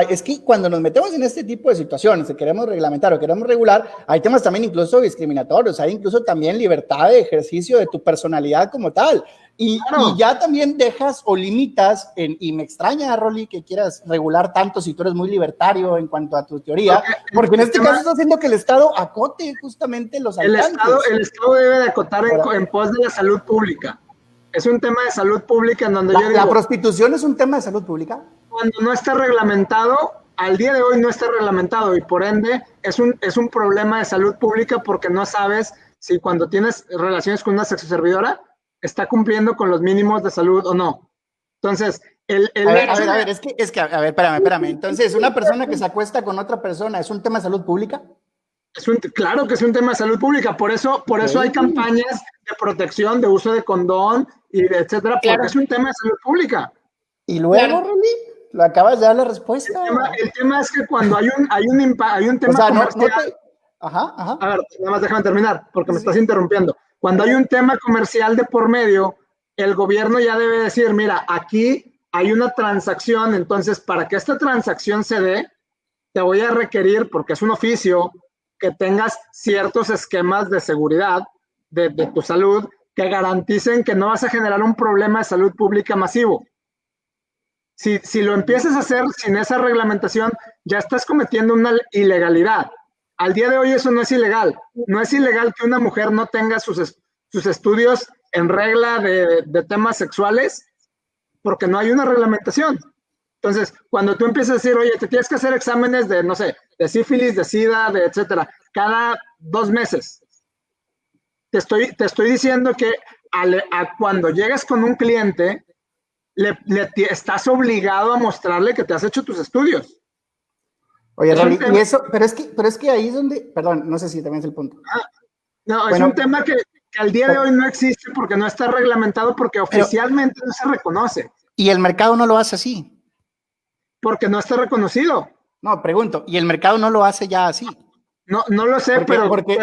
Es que cuando nos metemos en este tipo de situaciones, que queremos reglamentar o queremos regular, hay temas también incluso discriminatorios, hay incluso también libertad de ejercicio de tu personalidad como tal. Y ya también dejas o limitas, y me extraña, Rolly, que quieras regular tanto si tú eres muy libertario en cuanto a tu teoría, porque en este caso está haciendo que el Estado acote justamente los alcances. El Estado debe de acotar en pos de la salud pública. Es un tema de salud pública en donde ¿La prostitución es un tema de salud pública? Cuando no está reglamentado, al día de hoy no está reglamentado y por ende es un problema de salud pública porque no sabes si cuando tienes relaciones con una sexoservidora está cumpliendo con los mínimos de salud o no. Entonces, espérame. Entonces, ¿una persona que se acuesta con otra persona es un tema de salud pública? Claro que es un tema de salud pública, por eso hay campañas de protección, de uso de condón, y etcétera, porque es un tema de salud pública. Y luego, Rolly, lo acabas de dar la respuesta. El tema es que cuando hay un tema comercial... Ajá. A ver, nada más déjame terminar, porque me estás interrumpiendo. Cuando hay un tema comercial de por medio, el gobierno ya debe decir, mira, aquí hay una transacción, entonces para que esta transacción se dé, te voy a requerir, porque es un oficio, que tengas ciertos esquemas de seguridad de tu salud que garanticen que no vas a generar un problema de salud pública masivo. Si lo empiezas a hacer sin esa reglamentación, ya estás cometiendo una ilegalidad. Al día de hoy eso no es ilegal. No es ilegal que una mujer no tenga sus estudios en regla de temas sexuales porque no hay una reglamentación. Entonces, cuando tú empiezas a decir, oye, te tienes que hacer exámenes de, no sé, de sífilis, de sida, de etcétera, cada 2 meses, te estoy diciendo que cuando llegas con un cliente, estás obligado a mostrarle que te has hecho tus estudios. Oye, Rolly, y eso, pero es que ahí es donde, perdón, no sé si también es el punto. No, es un tema que al día de hoy no existe porque no está reglamentado, porque oficialmente no se reconoce. Y el mercado no lo hace así. Porque no está reconocido. No, pregunto, ¿y el mercado no lo hace ya así? No lo sé, porque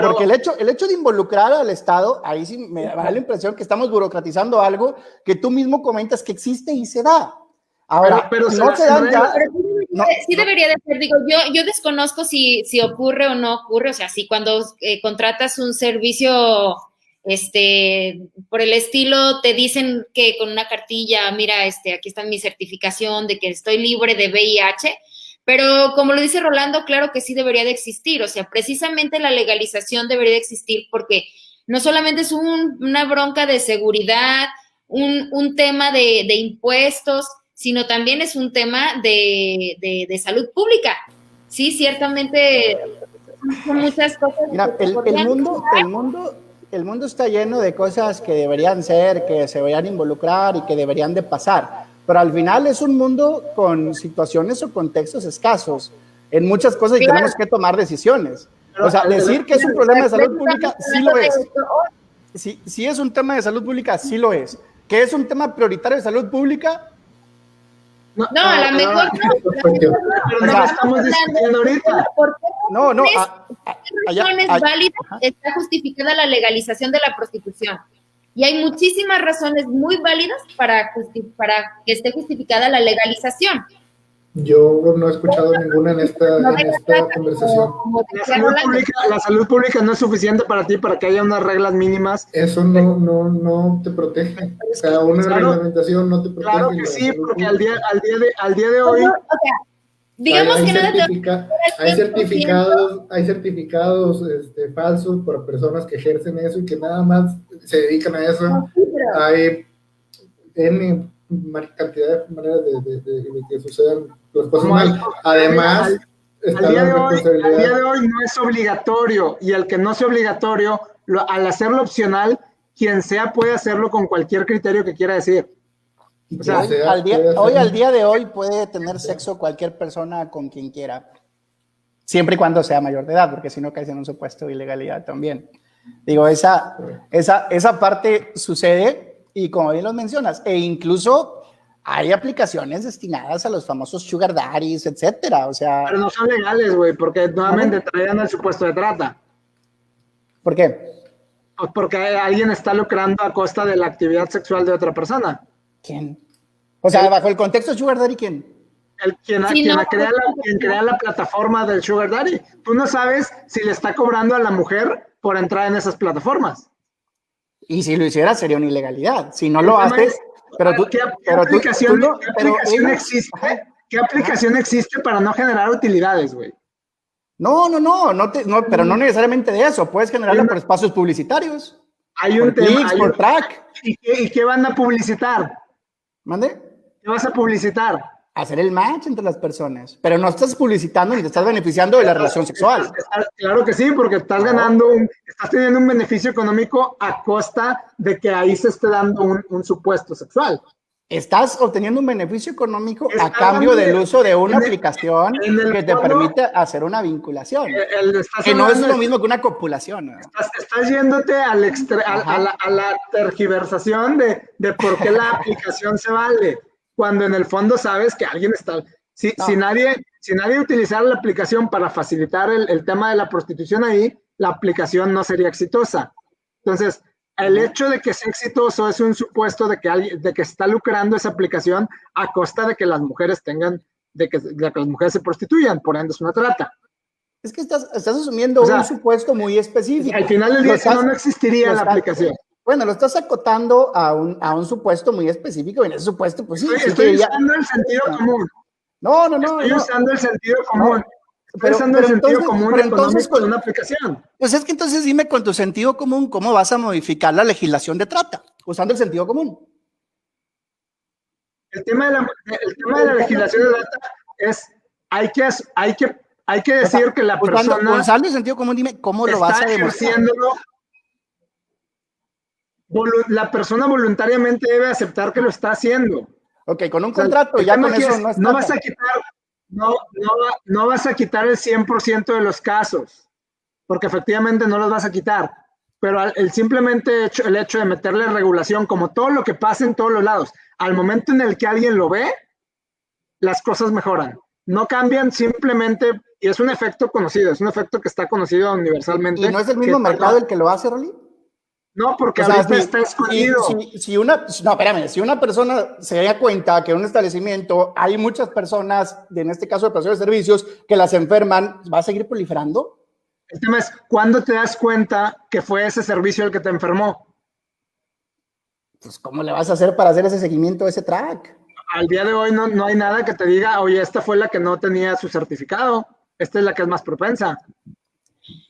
el hecho de involucrar al Estado, ahí sí me da la impresión que estamos burocratizando algo que tú mismo comentas que existe y se da. Ahora, pero no se dan ya. Sí debería de ser, digo, yo desconozco si ocurre o no ocurre, o sea, si cuando contratas un servicio por el estilo, te dicen que con una cartilla, mira, aquí está mi certificación de que estoy libre de VIH, pero como lo dice Rolando, claro que sí debería de existir, o sea, precisamente la legalización debería de existir porque no solamente es una bronca de seguridad, un tema de impuestos, sino también es un tema de salud pública. Sí, ciertamente son muchas cosas. Mira, el mundo está lleno de cosas que deberían ser, que se deberían involucrar y que deberían de pasar, pero al final es un mundo con situaciones o contextos escasos en muchas cosas y tenemos que tomar decisiones. O sea, decir que es un problema de salud pública, sí lo es. Sí es un tema de salud pública, sí lo es. ¿Que es un tema prioritario de salud pública? No, a lo mejor no. Pero no lo estamos discutiendo ahorita. No. ¿Por qué razones válidas está justificada la legalización de la prostitución? Y hay muchísimas razones muy válidas para que esté justificada la legalización. Yo no he escuchado ninguna en esta conversación. La salud pública no es suficiente para ti para que haya unas reglas mínimas. Eso no te protege. O sea, una reglamentación no te protege. Claro que sí, porque al día de hoy... Digamos que hay certificados falsos para personas que ejercen eso y que nada más se dedican a eso. No, sí, pero... Hay cantidad de maneras de que sucedan las cosas mal. Además, al día de hoy no es obligatorio, y el que no sea obligatorio, al hacerlo opcional, quien sea puede hacerlo con cualquier criterio que quiera decir. O sea, al día de hoy puede tener sexo cualquier persona con quien quiera, siempre y cuando sea mayor de edad, porque si no caes en un supuesto de ilegalidad también. Digo, esa parte sucede, y como bien lo mencionas, e incluso hay aplicaciones destinadas a los famosos sugar daddies, etcétera, o sea... Pero no son legales, güey, porque nuevamente traían el supuesto de trata. ¿Por qué? Pues porque alguien está lucrando a costa de la actividad sexual de otra persona. ¿Quién? O sea, bajo el contexto sugar daddy, ¿quién? Quien crea la plataforma del sugar daddy. Tú no sabes si le está cobrando a la mujer por entrar en esas plataformas. Y si lo hiciera sería una ilegalidad. Si no lo haces, ¿Qué aplicación existe para no generar utilidades, güey? No, pero no necesariamente de eso. Puedes generarla por espacios publicitarios. Hay un tema, por track. ¿Y qué van a publicitar? ¿Mande? ¿Qué vas a publicitar? Hacer el match entre las personas, pero no estás publicitando ni te estás beneficiando de la relación sexual. Claro que sí, porque estás estás teniendo un beneficio económico a costa de que ahí se esté dando un supuesto sexual. Estás obteniendo un beneficio económico a cambio del uso de una aplicación que te permite hacer una vinculación. Que no es lo mismo que una copulación. ¿No? Estás yéndote a la tergiversación de por qué la aplicación se vale, cuando en el fondo sabes que alguien está... Si nadie utilizara la aplicación para facilitar el tema de la prostitución ahí, la aplicación no sería exitosa. Entonces, el hecho de que sea exitoso es un supuesto de que está lucrando esa aplicación a costa de que las mujeres de que las mujeres se prostituyan, por ende es una trata. Es que estás asumiendo un supuesto muy específico. Al final del día no existiría la aplicación. Bueno, lo estás acotando a un supuesto muy específico, y en ese supuesto, pues sí. Estoy usando el sentido común. Estoy usando el sentido común. Pero entonces con una aplicación. Pues es que entonces dime con tu sentido común cómo vas a modificar la legislación de trata, usando el sentido común. El tema de la legislación de trata es, hay que decir que la persona... Usando el sentido común, dime cómo lo vas a demostrar. La persona voluntariamente debe aceptar que lo está haciendo. Ok, con un contrato ya con eso no está. No vas a quitar... No vas a quitar el 100% de los casos, porque efectivamente no los vas a quitar, pero el hecho de meterle regulación, como todo lo que pasa en todos los lados, al momento en el que alguien lo ve, las cosas mejoran. No cambian simplemente y es un efecto conocido, es un efecto que está conocido universalmente. ¿Y no es el mismo mercado el que lo hace, Rolly? No, porque O sea, ahorita está escondido. Si una persona se da cuenta que en un establecimiento hay muchas personas, en este caso de prestación de servicios, que las enferman, ¿va a seguir proliferando? El tema es, ¿cuándo te das cuenta que fue ese servicio el que te enfermó? Pues, ¿cómo le vas a hacer para hacer ese seguimiento, ese track? Al día de hoy no hay nada que te diga, oye, esta fue la que no tenía su certificado, esta es la que es más propensa.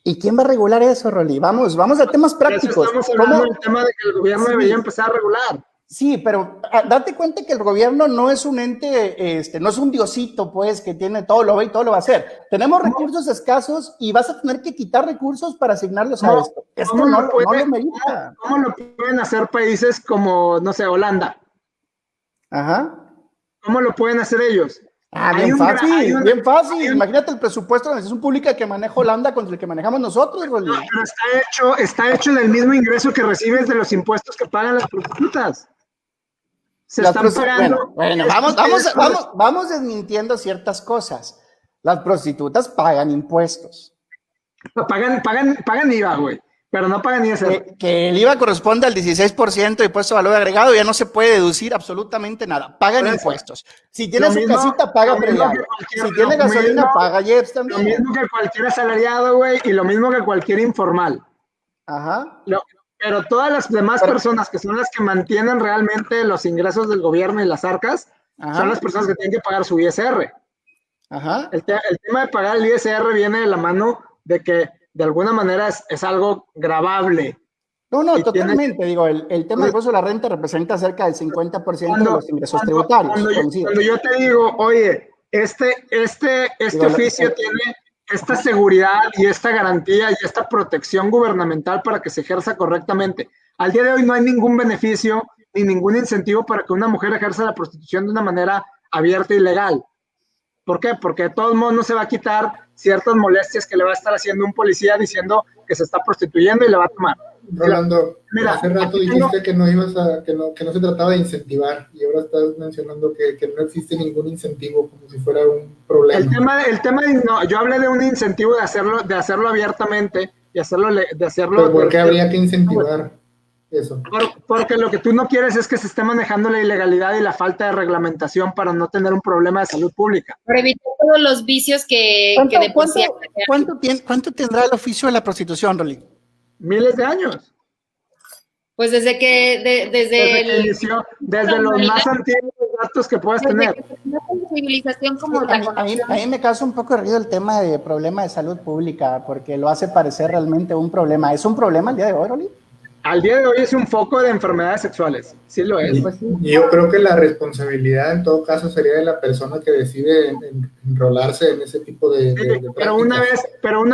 ¿Y quién va a regular eso, Rolly? Vamos a temas prácticos. Estamos hablando del tema de que el gobierno debería empezar a regular. Sí, pero date cuenta que el gobierno no es un ente, no es un diosito, pues, que tiene todo, lo ve y todo lo va a hacer. Tenemos recursos escasos y vas a tener que quitar recursos para asignarlos a esto. Esto no lo merita. ¿Cómo lo pueden hacer países como, no sé, Holanda? Ajá. ¿Cómo lo pueden hacer ellos? Bien fácil, bien fácil. Imagínate el presupuesto de la administración pública que maneja Holanda contra el que manejamos nosotros, Rolly. No, pero está hecho del mismo ingreso que recibes de los impuestos que pagan las prostitutas. Se están pagando. Bueno, vamos desmintiendo ciertas cosas. Las prostitutas pagan impuestos. Pagan IVA, güey, pero no pagan ISR. Que el IVA corresponde al 16% de impuesto de valor agregado, ya no se puede deducir absolutamente nada. Pagan impuestos. Si tiene su casita, paga predial. Si tiene gasolina, paga IEPS también. Lo mismo que cualquier asalariado, güey, y lo mismo que cualquier informal. Ajá. Pero todas las demás personas que son las que mantienen realmente los ingresos del gobierno y las arcas, son las personas que tienen que pagar su ISR. Ajá. El tema de pagar el ISR viene de la mano de que de alguna manera es algo grabable. No, totalmente. Digo, el tema del impuesto de la renta representa cerca del 50% de los ingresos tributarios. Cuando yo te digo, oye, este oficio tiene esta seguridad y esta garantía y esta protección gubernamental para que se ejerza correctamente. Al día de hoy no hay ningún beneficio ni ningún incentivo para que una mujer ejerza la prostitución de una manera abierta y legal. ¿Por qué? Porque de todos modos no se va a quitar ciertas molestias que le va a estar haciendo un policía diciendo que se está prostituyendo y le va a tomar. Rolando, hace rato dijiste que no se trataba de incentivar y ahora estás mencionando que no existe ningún incentivo, como si fuera un problema. Yo hablé de un incentivo de hacerlo abiertamente y de hacerlo. ¿Pero por qué habría que incentivar eso? Porque lo que tú no quieres es que se esté manejando la ilegalidad y la falta de reglamentación para no tener un problema de salud pública. Para evitar todos los vicios que de por sí. ¿Cuánto tendrá el oficio de la prostitución, Rolly? Miles de años. Pues desde los más antiguos datos que puedas tener. Civilización como a mí me causa un poco de ruido el tema de problema de salud pública, porque lo hace parecer realmente un problema. ¿Es un problema el día de hoy, Rolly? Al día de hoy es un foco de enfermedades sexuales, sí lo es. Y yo creo que la responsabilidad en todo caso sería de la persona que decide enrolarse en ese tipo de pero una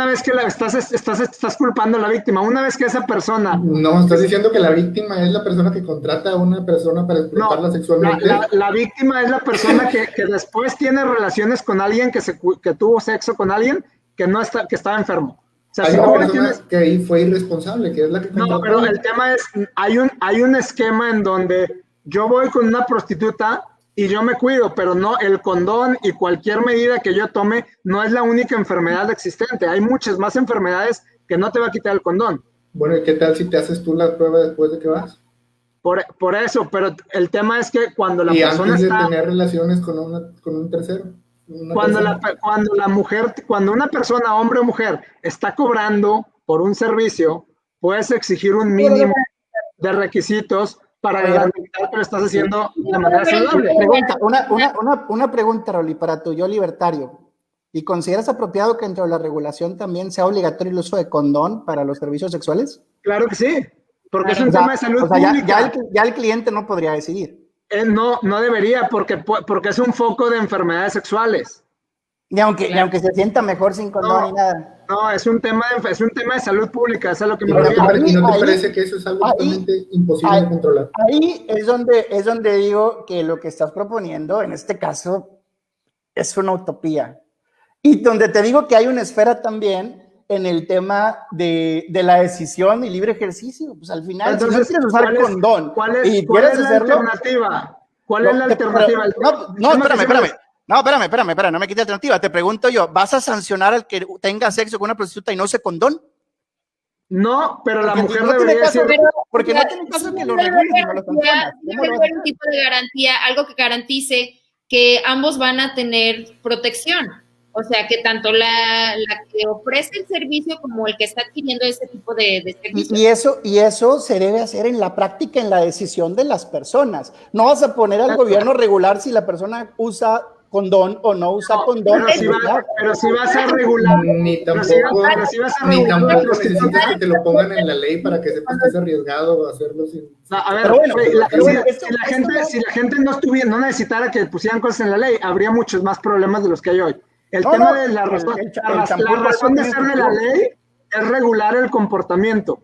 vez que estás culpando a la víctima, una vez que esa persona... No, estás diciendo que la víctima es la persona que contrata a una persona para explotarla sexualmente. La víctima es la persona que después tiene relaciones con alguien que tuvo sexo con alguien que estaba enfermo. O sea, hay una persona que ahí fue irresponsable, que es la que... No, pero el tema es, hay un esquema en donde yo voy con una prostituta y yo me cuido, pero no, el condón y cualquier medida que yo tome no es la única enfermedad existente. Hay muchas más enfermedades que no te va a quitar el condón. Bueno, ¿y qué tal si te haces tú la prueba después de que vas? Por eso, pero el tema es que cuando la persona antes de tener relaciones con un tercero. Cuando una persona, hombre o mujer, está cobrando por un servicio, puedes exigir un mínimo de requisitos para garantizar que lo estás haciendo de manera saludable. Una pregunta, Rolly, para tu yo libertario. ¿Y consideras apropiado que dentro de la regulación también sea obligatorio el uso de condón para los servicios sexuales? Claro que sí, porque es un tema de salud pública. Ya el cliente no podría decidir. No debería, porque es un foco de enfermedades sexuales. Ni aunque se sienta mejor sin condón ni nada. No, es un tema de salud pública, eso es a lo que me refiero. ¿Y no te parece que eso es algo totalmente imposible de controlar? Ahí es donde digo que lo que estás proponiendo, en este caso, es una utopía. Y donde te digo que hay una esfera también en el tema de la decisión y libre ejercicio. Pues al final, entonces, si no quieres usar condón ¿cuál es la alternativa? ¿Cuál es la alternativa? No, espérame. No, espérame, no me quite alternativa. Te pregunto yo, ¿vas a sancionar al que tenga sexo con una prostituta y no use condón? No, pero la Porque mujer no debería tiene caso, decir... porque no tiene caso que lo regules y no lo sancionas. ¿Cómo lo vas a un tipo de garantía, algo que garantice que ambos van a tener protección. O sea, que tanto la que ofrece el servicio como el que está adquiriendo ese tipo de servicio. Y eso se debe hacer en la práctica, en la decisión de las personas. No vas a poner al gobierno a regular si la persona usa condón o no usa condón. Pero si vas a regular. Ni tampoco necesitas que te lo pongan en la ley para que sepas que es arriesgado hacerlo sin... No, a ver, si la gente no necesitara que pusieran cosas en la ley, habría muchos más problemas de los que hay hoy. La razón de ser de la ley es regular el comportamiento.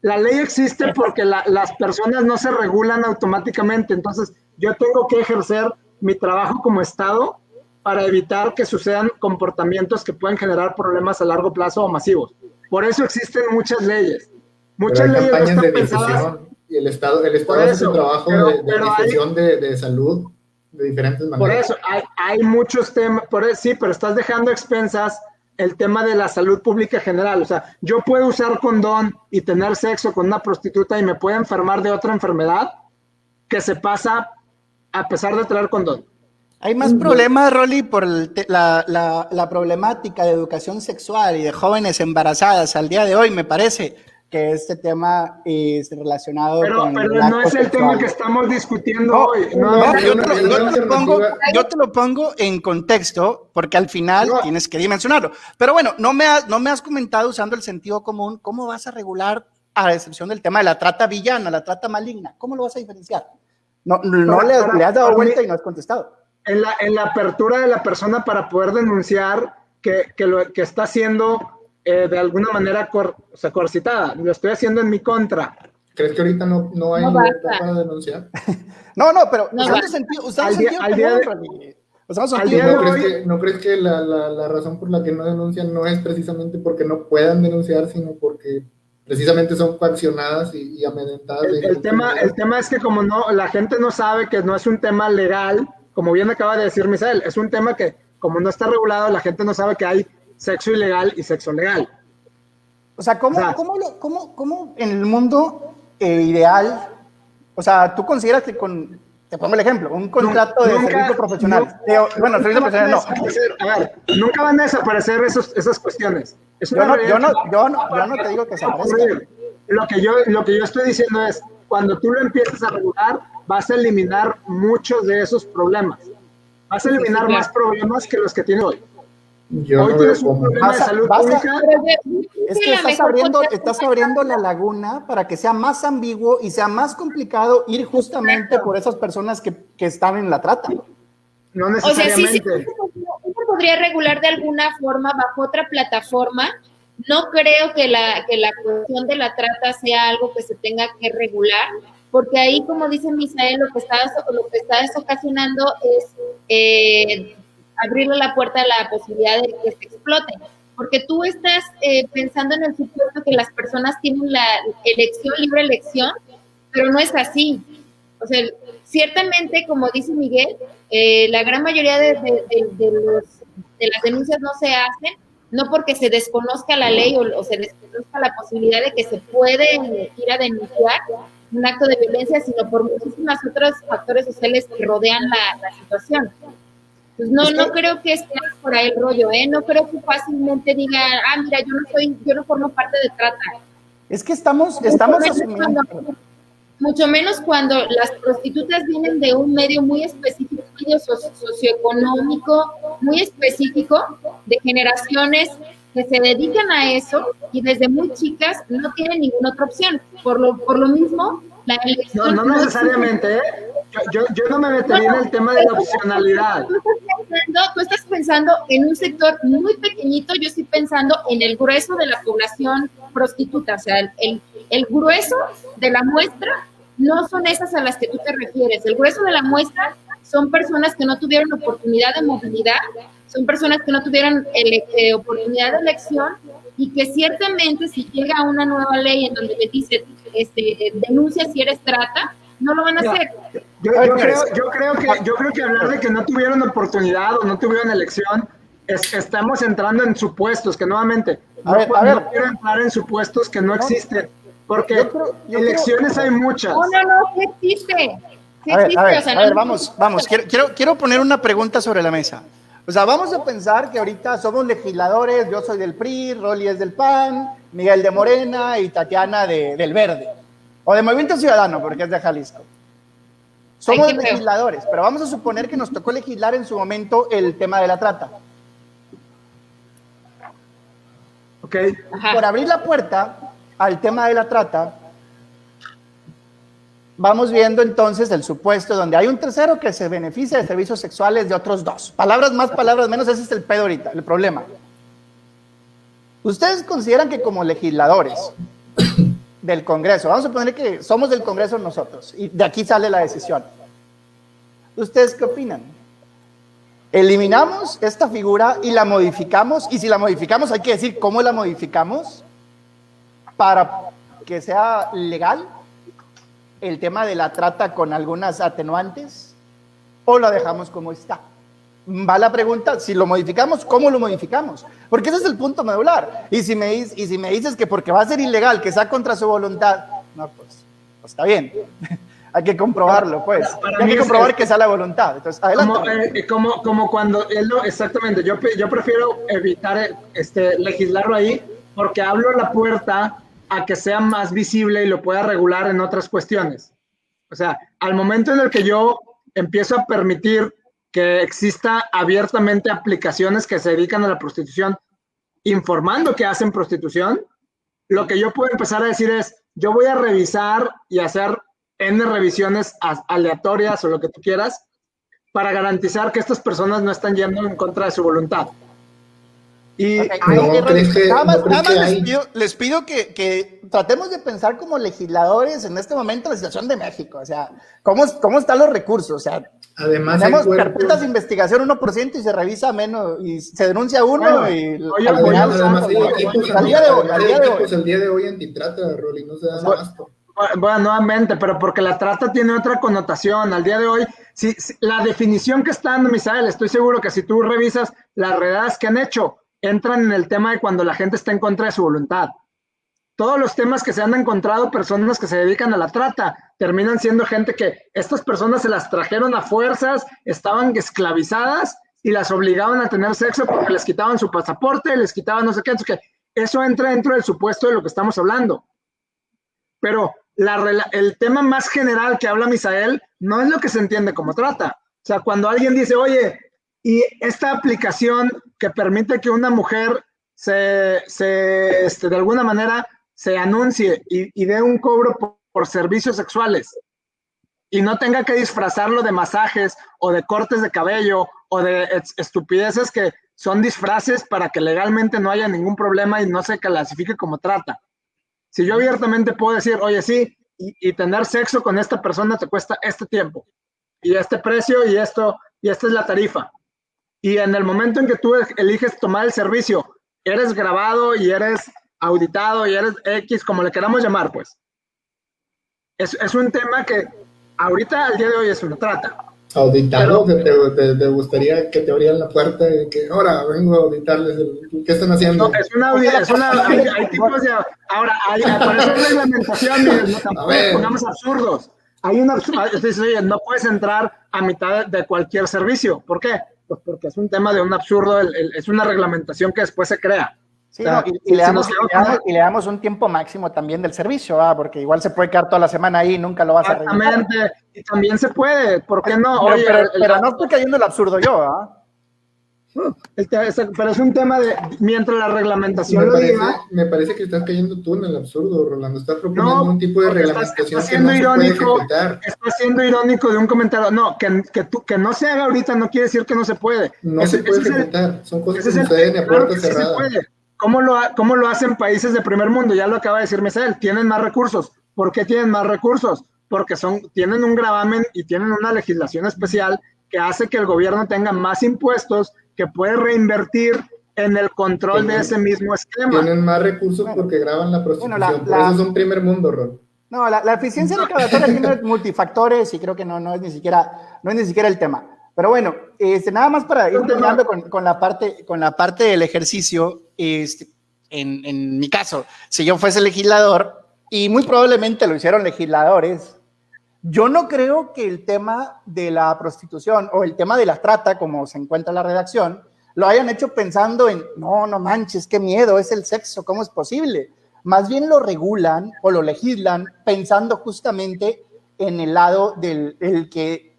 La ley existe porque las personas no se regulan automáticamente. Entonces, yo tengo que ejercer mi trabajo como Estado para evitar que sucedan comportamientos que pueden generar problemas a largo plazo o masivos. Por eso existen muchas leyes. Muchas leyes campañas no de están pensadas. difusión, y el Estado hace su trabajo de difusión de salud de diferentes maneras. Por eso, hay muchos temas, sí, pero estás dejando a expensas el tema de la salud pública general. O sea, yo puedo usar condón y tener sexo con una prostituta y me puedo enfermar de otra enfermedad que se pasa a pesar de traer condón. Hay más problemas, Rolly, por la problemática de educación sexual y de jóvenes embarazadas al día de hoy, me parece, que este tema es relacionado con... Pero no es el tema que estamos discutiendo hoy. Yo te lo pongo en contexto, porque al final tienes que dimensionarlo. Pero bueno, no me has comentado usando el sentido común, ¿cómo vas a regular, a excepción del tema de la trata villana, la trata maligna? ¿Cómo lo vas a diferenciar? Le has dado vuelta y no has contestado. En la apertura de la persona para poder denunciar que lo que está haciendo de alguna manera coercitada, lo estoy haciendo en mi contra. ¿Crees que ahorita no hay libertad para denunciar? Pero ¿No crees que la razón por la que no denuncian no es precisamente porque no puedan denunciar, sino porque precisamente son coaccionadas y amedrentadas? El tema es que como la gente no sabe que no es un tema legal, como bien acaba de decir Misael, es un tema que como no está regulado, la gente no sabe que hay sexo ilegal y sexo legal. O sea, ¿cómo en el mundo ideal, o sea, tú consideras que te pongo el ejemplo, un contrato de servicio profesional, servicio profesional no. A ver, nunca van a desaparecer esas cuestiones. Yo no te digo que desaparezcan. Lo que yo estoy diciendo es, cuando tú lo empiezas a regular, vas a eliminar muchos de esos problemas. Vas a eliminar más problemas que los que tienes hoy. Hoy tienes un problema de salud pública. Es que estás abriendo la laguna para que sea más ambiguo y sea más complicado ir justamente por esas personas que están en la trata. No necesariamente. O sea, sí, uno podría regular de alguna forma bajo otra plataforma. No creo que la cuestión de la trata sea algo que se tenga que regular, porque ahí, como dice Misael, lo que estás ocasionando es abrirle la puerta a la posibilidad de que se explote, porque tú estás pensando en el supuesto que las personas tienen la libre elección, pero no es así. O sea, ciertamente, como dice Miguel, la gran mayoría de las denuncias no se hacen, no porque se desconozca la ley o se desconozca la posibilidad de que se puede ir a denunciar un acto de violencia, sino por muchísimos otros factores sociales que rodean la situación. Pues no creo que esté por ahí el rollo, no creo que fácilmente digan, mira, yo no formo parte de trata. Es que estamos asumiendo. Mucho menos cuando las prostitutas vienen de un medio muy específico, medio socioeconómico, muy específico, de generaciones que se dedican a eso y desde muy chicas no tienen ninguna otra opción. Por lo mismo, la elección... No necesariamente, Yo no me metería en el tema de la opcionalidad. Tú estás pensando en un sector muy pequeñito, yo estoy pensando en el grueso de la población prostituta, o sea, el grueso de la muestra no son esas a las que tú te refieres. El grueso de la muestra son personas que no tuvieron oportunidad de movilidad, son personas que no tuvieron oportunidad de elección y que ciertamente si llega una nueva ley en donde le dice denuncia si eres trata, no lo van a hacer. Yo creo que hablar de que no tuvieron oportunidad o no tuvieron elección, estamos entrando en supuestos que nuevamente no quiero entrar en supuestos que no existen, porque elecciones hay muchas. No, sí existe. Sí A existe, ver, o sea, a ver, no- vamos. Quiero poner una pregunta sobre la mesa. O sea, vamos a pensar que ahorita somos legisladores, yo soy del PRI, Rolly es del PAN, Miguel de Morena y Tatiana del Verde. O de Movimiento Ciudadano, porque es de Jalisco. Somos Ay, qué feo. legisladores, pero vamos a suponer que nos tocó legislar en su momento el tema de la trata. ¿Ok? Ajá. Por abrir la puerta al tema de la trata, vamos viendo entonces el supuesto donde hay un tercero que se beneficia de servicios sexuales de otros dos. Palabras más, palabras menos, ese es el pedo ahorita, el problema. ¿Ustedes consideran que como legisladores del Congreso, vamos a poner que somos del Congreso nosotros, y de aquí sale la decisión, ¿ustedes qué opinan? ¿Eliminamos esta figura y la modificamos? Y si la modificamos, hay que decir cómo la modificamos para que sea legal el tema de la trata con algunas atenuantes, o lo dejamos como está. Va la pregunta, si lo modificamos, ¿cómo lo modificamos? Porque ese es el punto medular. Y si me dices que porque va a ser ilegal, que sea contra su voluntad, no, pues está bien. Hay que comprobarlo, pues. Para Hay mí que es comprobar que sea la voluntad. Entonces, adelante. Como cuando exactamente, yo prefiero evitar legislarlo ahí porque abro la puerta a que sea más visible y lo pueda regular en otras cuestiones. O sea, al momento en el que yo empiezo a permitir que exista abiertamente aplicaciones que se dedican a la prostitución, informando que hacen prostitución, lo que yo puedo empezar a decir es, yo voy a revisar y hacer N revisiones aleatorias o lo que tú quieras, para garantizar que estas personas no están yendo en contra de su voluntad. Y Okay. No, nada más hay. les pido que tratemos de pensar como legisladores en este momento la situación de México. O sea, ¿cómo están los recursos? O sea, Además, tenemos hay cuerpos. carpetas de investigación 1% y se revisa menos y se denuncia uno. Bueno, Y oye, al final, Además, hay equipos al día de hoy. antitrata, Rolly, no se dan Bueno, abasto. Bueno, nuevamente, pero porque la trata tiene otra connotación. Al día de hoy, si la definición que está dando Misael, estoy seguro que si tú revisas las redadas que han hecho, entran en el tema de cuando la gente está en contra de su voluntad. Todos los temas que se han encontrado, personas que se dedican a la trata, terminan siendo gente que estas personas se las trajeron a fuerzas, estaban esclavizadas y las obligaban a tener sexo porque les quitaban su pasaporte, les quitaban no sé qué. Entonces, eso entra dentro del supuesto de lo que estamos hablando. Pero el tema más general que habla Misael no es lo que se entiende como trata. O sea, cuando alguien dice, oye, y esta aplicación que permite que una mujer de alguna manera se anuncie y dé un cobro por servicios sexuales y no tenga que disfrazarlo de masajes o de cortes de cabello o de estupideces que son disfraces para que legalmente no haya ningún problema y no se clasifique como trata. Si yo abiertamente puedo decir, oye, sí, y tener sexo con esta persona te cuesta este tiempo, y este precio, y esta es la tarifa. Y en el momento en que tú eliges tomar el servicio, eres grabado y eres auditado y eres X, como le queramos llamar, pues. Es un tema que ahorita, al día de hoy, es una trata. Auditado, pero, que te gustaría que te abrieran la puerta y que ahora vengo a auditarles qué están haciendo. No, hay tipos de... Ahora, para eso es reglamentación, no tampoco pongamos absurdos. Oye, no puedes entrar a mitad de cualquier servicio. ¿Por qué? Pues porque es un tema de un absurdo, es una reglamentación que después se crea. Sí, no, y le damos un tiempo máximo también del servicio, porque igual se puede quedar toda la semana ahí y nunca lo vas a revisar. Exactamente, y también se puede, ¿por qué no? Pero no estoy cayendo en el absurdo yo, pero es un tema de, mientras la reglamentación me parece que estás cayendo tú en el absurdo, Rolando. Estás proponiendo un tipo de reglamentación que no se puede ejecutar. Estás siendo irónico de un comentario. No, que no se haga ahorita no quiere decir que no se puede. No se puede ejecutar, son cosas que suceden a puerta cerrada. ¿Cómo lo hacen países de primer mundo? Ya lo acaba de decir Misael, tienen más recursos. ¿Por qué tienen más recursos? Porque tienen un gravamen y tienen una legislación especial que hace que el gobierno tenga más impuestos que puede reinvertir en el control de ese mismo esquema. Tienen más recursos porque graban la prostitución. Por eso son primer mundo, Rol. No, la eficiencia recaudatoria tiene multifactores y creo que no es ni siquiera el tema. Pero bueno, nada más para ir terminando con la parte del ejercicio, en mi caso, si yo fuese legislador, y muy probablemente lo hicieron legisladores, yo no creo que el tema de la prostitución o el tema de la trata, como se encuentra en la redacción, lo hayan hecho pensando en, no manches, qué miedo, es el sexo, ¿cómo es posible? Más bien lo regulan o lo legislan pensando justamente en el lado del que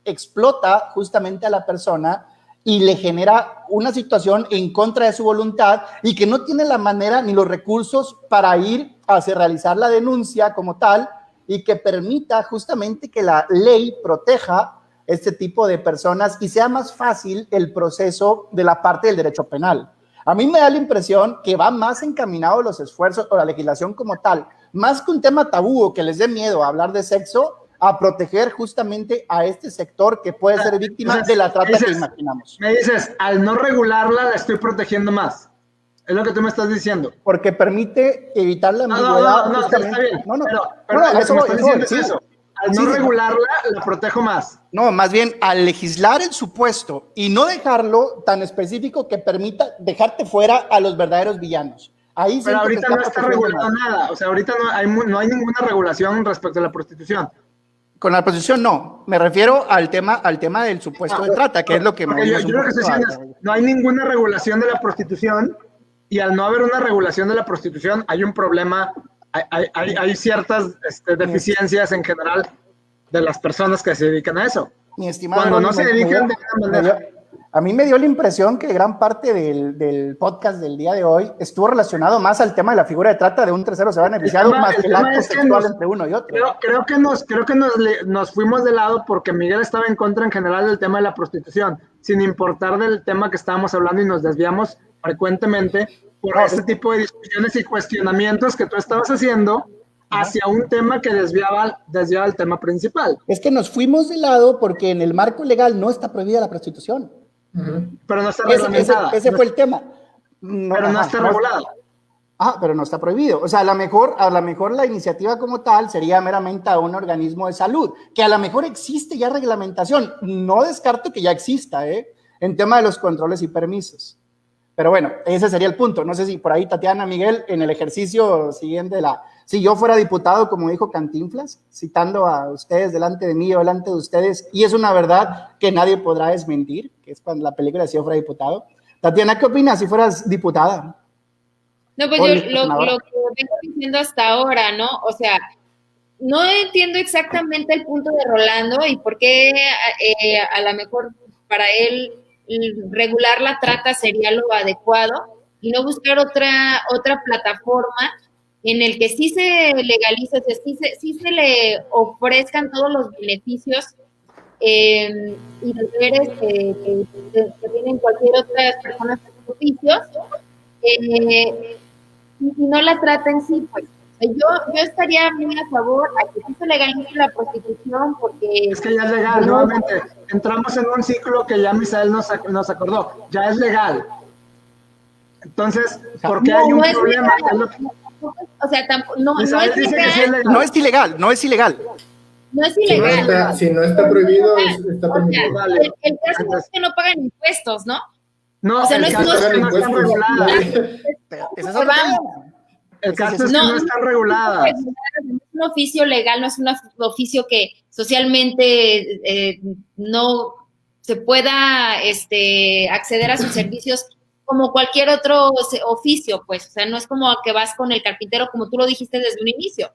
explota justamente a la persona y le genera una situación en contra de su voluntad y que no tiene la manera ni los recursos para ir a realizar la denuncia como tal y que permita justamente que la ley proteja este tipo de personas y sea más fácil el proceso de la parte del derecho penal. A mí me da la impresión que va más encaminado los esfuerzos o la legislación como tal, más que un tema tabú o que les dé miedo a hablar de sexo, a proteger justamente a este sector que puede ser víctima de la trata que imaginamos. Me dices, al no regularla la estoy protegiendo más. Es lo que tú me estás diciendo. Porque permite evitar la ambigüedad. No, está bien. Pero eso me estás diciendo es eso. Al no regularla, la protejo más. No, más bien al legislar el supuesto y no dejarlo tan específico que permita dejarte fuera a los verdaderos villanos. Ahí pero ahorita no está regulado nada. O sea, ahorita no hay ninguna regulación respecto a la prostitución. Con la prostitución no. Me refiero al tema del supuesto de trata, que es lo que me yo lo que estoy diciendo es, no hay ninguna regulación de la prostitución y al no haber una regulación de la prostitución hay un problema. Hay ciertas deficiencias en general de las personas que se dedican a eso. Mi estimado, cuando no se dedican de una manera. A mí me dio la impresión que gran parte del podcast del día de hoy estuvo relacionado más al tema de la figura de trata de un tercero se va beneficiado más que el acto sexual entre uno y otro. Creo que nos fuimos de lado porque Miguel estaba en contra en general del tema de la prostitución, sin importar del tema que estábamos hablando y nos desviamos frecuentemente por ese tipo de discusiones y cuestionamientos que tú estabas haciendo hacia un tema que desviaba el tema principal. Es que nos fuimos de lado porque en el marco legal no está prohibida la prostitución. Pero no está reglamentada. Ese fue el tema. Pero no está regulado. Pero no está prohibido. O sea, a lo mejor la iniciativa como tal sería meramente a un organismo de salud, que a lo mejor existe ya reglamentación. No descarto que ya exista, en tema de los controles y permisos. Pero bueno, ese sería el punto. No sé si por ahí Tatiana, Miguel, en el ejercicio siguiente si yo fuera diputado, como dijo Cantinflas, citando a ustedes delante de mí o delante de ustedes, y es una verdad que nadie podrá desmentir, que es cuando la película de si yo fuera diputado. Tatiana, ¿qué opinas si fueras diputada? No, pues yo lo que vengo diciendo hasta ahora, ¿no? O sea, no entiendo exactamente el punto de Rolando y por qué a lo mejor para él regular la trata sería lo adecuado y no buscar otra plataforma en el que sí se legalice, sí se le ofrezcan todos los beneficios y deberes que tienen cualquier otra persona de sus oficios y no la trata en sí, pues. Yo estaría muy a favor a que sí se legalice la prostitución porque... Es que ya es legal, nuevamente. Entramos en un ciclo que ya Misael nos acordó. Ya es legal. Entonces, ¿por qué hay un problema? O sea, no es ilegal. No es ilegal. No es ilegal. Si no está prohibido, está permitido. Vale. El caso es que no pagan impuestos, ¿no? No, o sea, no están reguladas. El caso es que no están reguladas. Es un oficio legal, no es un oficio que socialmente no se pueda acceder a sus servicios como cualquier otro oficio, pues. O sea, no es como que vas con el carpintero, como tú lo dijiste desde un inicio.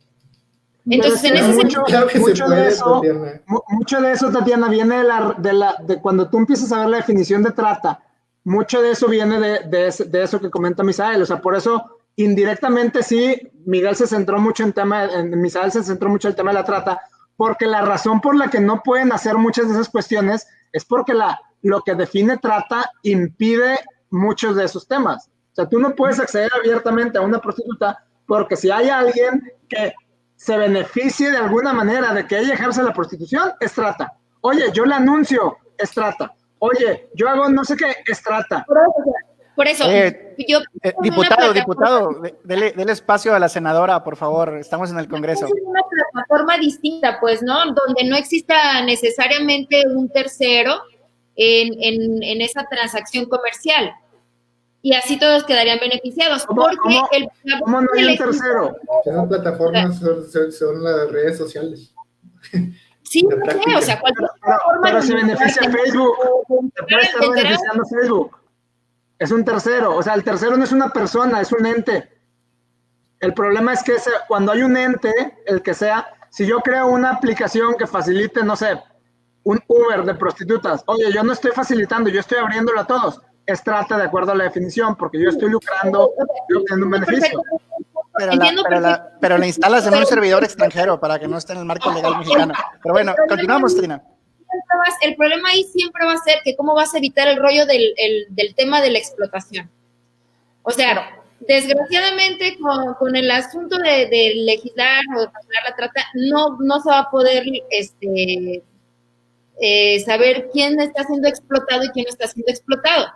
Entonces, en ese sentido... Mucho de eso, Tatiana, viene de cuando tú empiezas a ver la definición de trata. Mucho de eso viene de eso que comenta Misael. O sea, por eso... Indirectamente sí, Misael se centró mucho en el tema de la trata, porque la razón por la que no pueden hacer muchas de esas cuestiones es porque lo que define trata impide muchos de esos temas. O sea, tú no puedes acceder abiertamente a una prostituta porque si hay alguien que se beneficie de alguna manera de que ella ejerce la prostitución, es trata. Oye, yo la anuncio, es trata. Oye, yo hago no sé qué, es trata. Por eso, diputado, dele espacio a la senadora, por favor, estamos en el Congreso. Es una plataforma distinta, pues, ¿no? Donde no exista necesariamente un tercero en esa transacción comercial. Y así todos quedarían beneficiados. ¿Cómo no hay un tercero? Esas plataformas son las redes sociales. Sí, no sé, o sea, cualquier plataforma. Pero se beneficia Facebook. Se puede estar beneficiando Facebook. Es un tercero. O sea, el tercero no es una persona, es un ente. El problema es que cuando hay un ente, el que sea, si yo creo una aplicación que facilite, no sé, un Uber de prostitutas, oye, yo no estoy facilitando, yo estoy abriéndolo a todos. Es trata de acuerdo a la definición, porque yo estoy lucrando, estoy obteniendo un beneficio. Pero la instalas en un servidor extranjero para que no esté en el marco legal mexicano. Pero bueno, continuamos, Trina. El problema ahí siempre va a ser que cómo vas a evitar el rollo del tema de la explotación. O sea, desgraciadamente con el asunto de legislar o de controlar la trata, no se va a poder saber quién está siendo explotado y quién no está siendo explotado.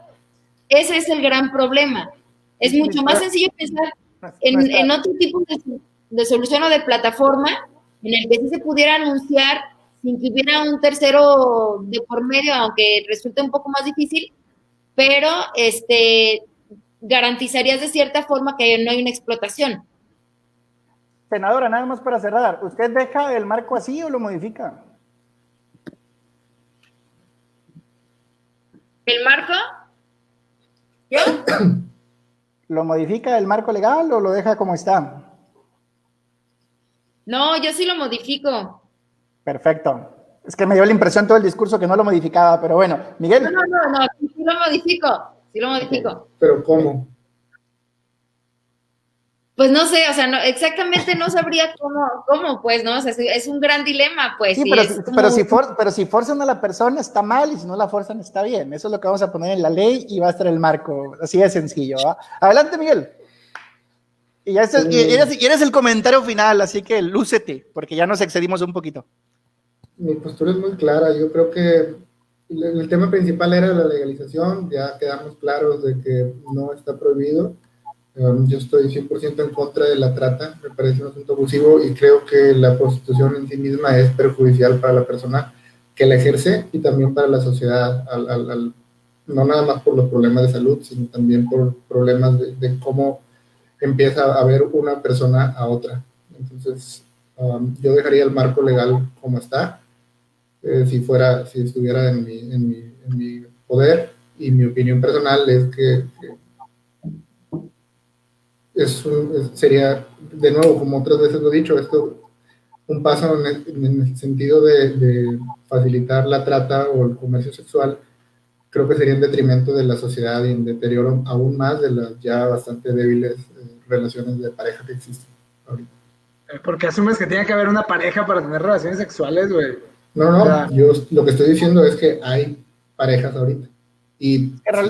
Ese es el gran problema. Es mucho más sencillo pensar en otro tipo de solución o de plataforma en el que sí se pudiera anunciar sin que hubiera un tercero de por medio, aunque resulte un poco más difícil, pero garantizarías de cierta forma que no hay una explotación. Senadora, nada más para cerrar, ¿usted deja el marco así o lo modifica? ¿El marco? ¿Yo? ¿Lo modifica el marco legal o lo deja como está? No, yo sí lo modifico. Perfecto. Es que me dio la impresión todo el discurso que no lo modificaba, pero bueno, Miguel. No, sí lo modifico. Sí lo modifico. ¿Pero cómo? Pues no sé, o sea, exactamente no sabría cómo, pues, ¿no? O sea, es un gran dilema, pues. Sí, pero si forzan a la persona está mal y si no la forzan está bien. Eso es lo que vamos a poner en la ley y va a estar el marco. Así de sencillo, ¿va? Adelante, Miguel. Y ya eres el comentario final, así que lúcete, porque ya nos excedimos un poquito. Mi postura es muy clara. Yo creo que el tema principal era la legalización. Ya quedamos claros de que no está prohibido. Yo estoy 100% en contra de la trata, me parece un asunto abusivo y creo que la prostitución en sí misma es perjudicial para la persona que la ejerce y también para la sociedad, no nada más por los problemas de salud, sino también por problemas de cómo empieza a ver una persona a otra. Entonces, yo dejaría el marco legal como está, si estuviera en mi poder, y mi opinión personal es que sería, de nuevo, como otras veces lo he dicho, esto un paso en el sentido de facilitar la trata o el comercio sexual. Creo que sería en detrimento de la sociedad y en deterioro aún más de las ya bastante débiles relaciones de pareja que existen ahorita. Porque asumes que tiene que haber una pareja para tener relaciones sexuales, güey. No, o sea, yo lo que estoy diciendo es que hay parejas ahorita. Y hay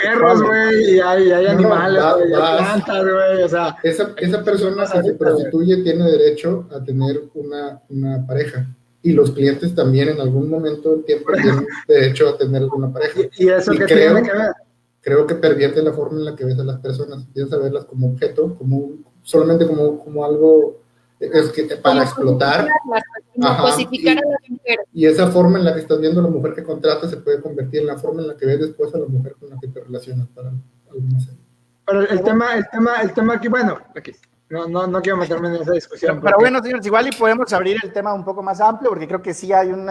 perros, güey, y hay animales, hay plantas, güey, o sea. Esa persona que se prostituye tiene derecho a tener una pareja. Y los clientes también en algún momento del tiempo tienen derecho a tener una pareja. ¿Y eso qué tiene que ver? Creo que pervierte la forma en la que ves a las personas. Empiezas a verlas como objeto, solamente como algo para explotar. Cosificar a la mujer. Y esa forma en la que estás viendo a la mujer que contratas se puede convertir en la forma en la que ves después a la mujer con la que te relacionas para alguna serie. Pero el tema aquí, bueno, aquí. No quiero meterme en esa discusión. Pero bueno, señores, igual y podemos abrir el tema un poco más amplio, porque creo que sí hay un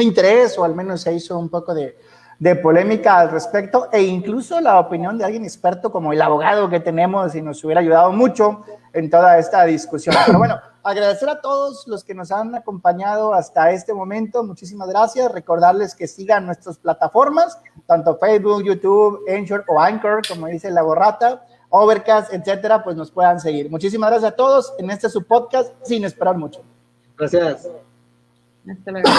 interés, o al menos se hizo un poco de polémica al respecto, e incluso la opinión de alguien experto como el abogado que tenemos y nos hubiera ayudado mucho en toda esta discusión. Pero bueno, agradecer a todos los que nos han acompañado hasta este momento. Muchísimas gracias. Recordarles que sigan nuestras plataformas, tanto Facebook, YouTube, Anchor, como dice la borrata, Overcast, etcétera, pues nos puedan seguir. Muchísimas gracias a todos en este su podcast, Sin Esperar Mucho. Gracias. Hasta luego.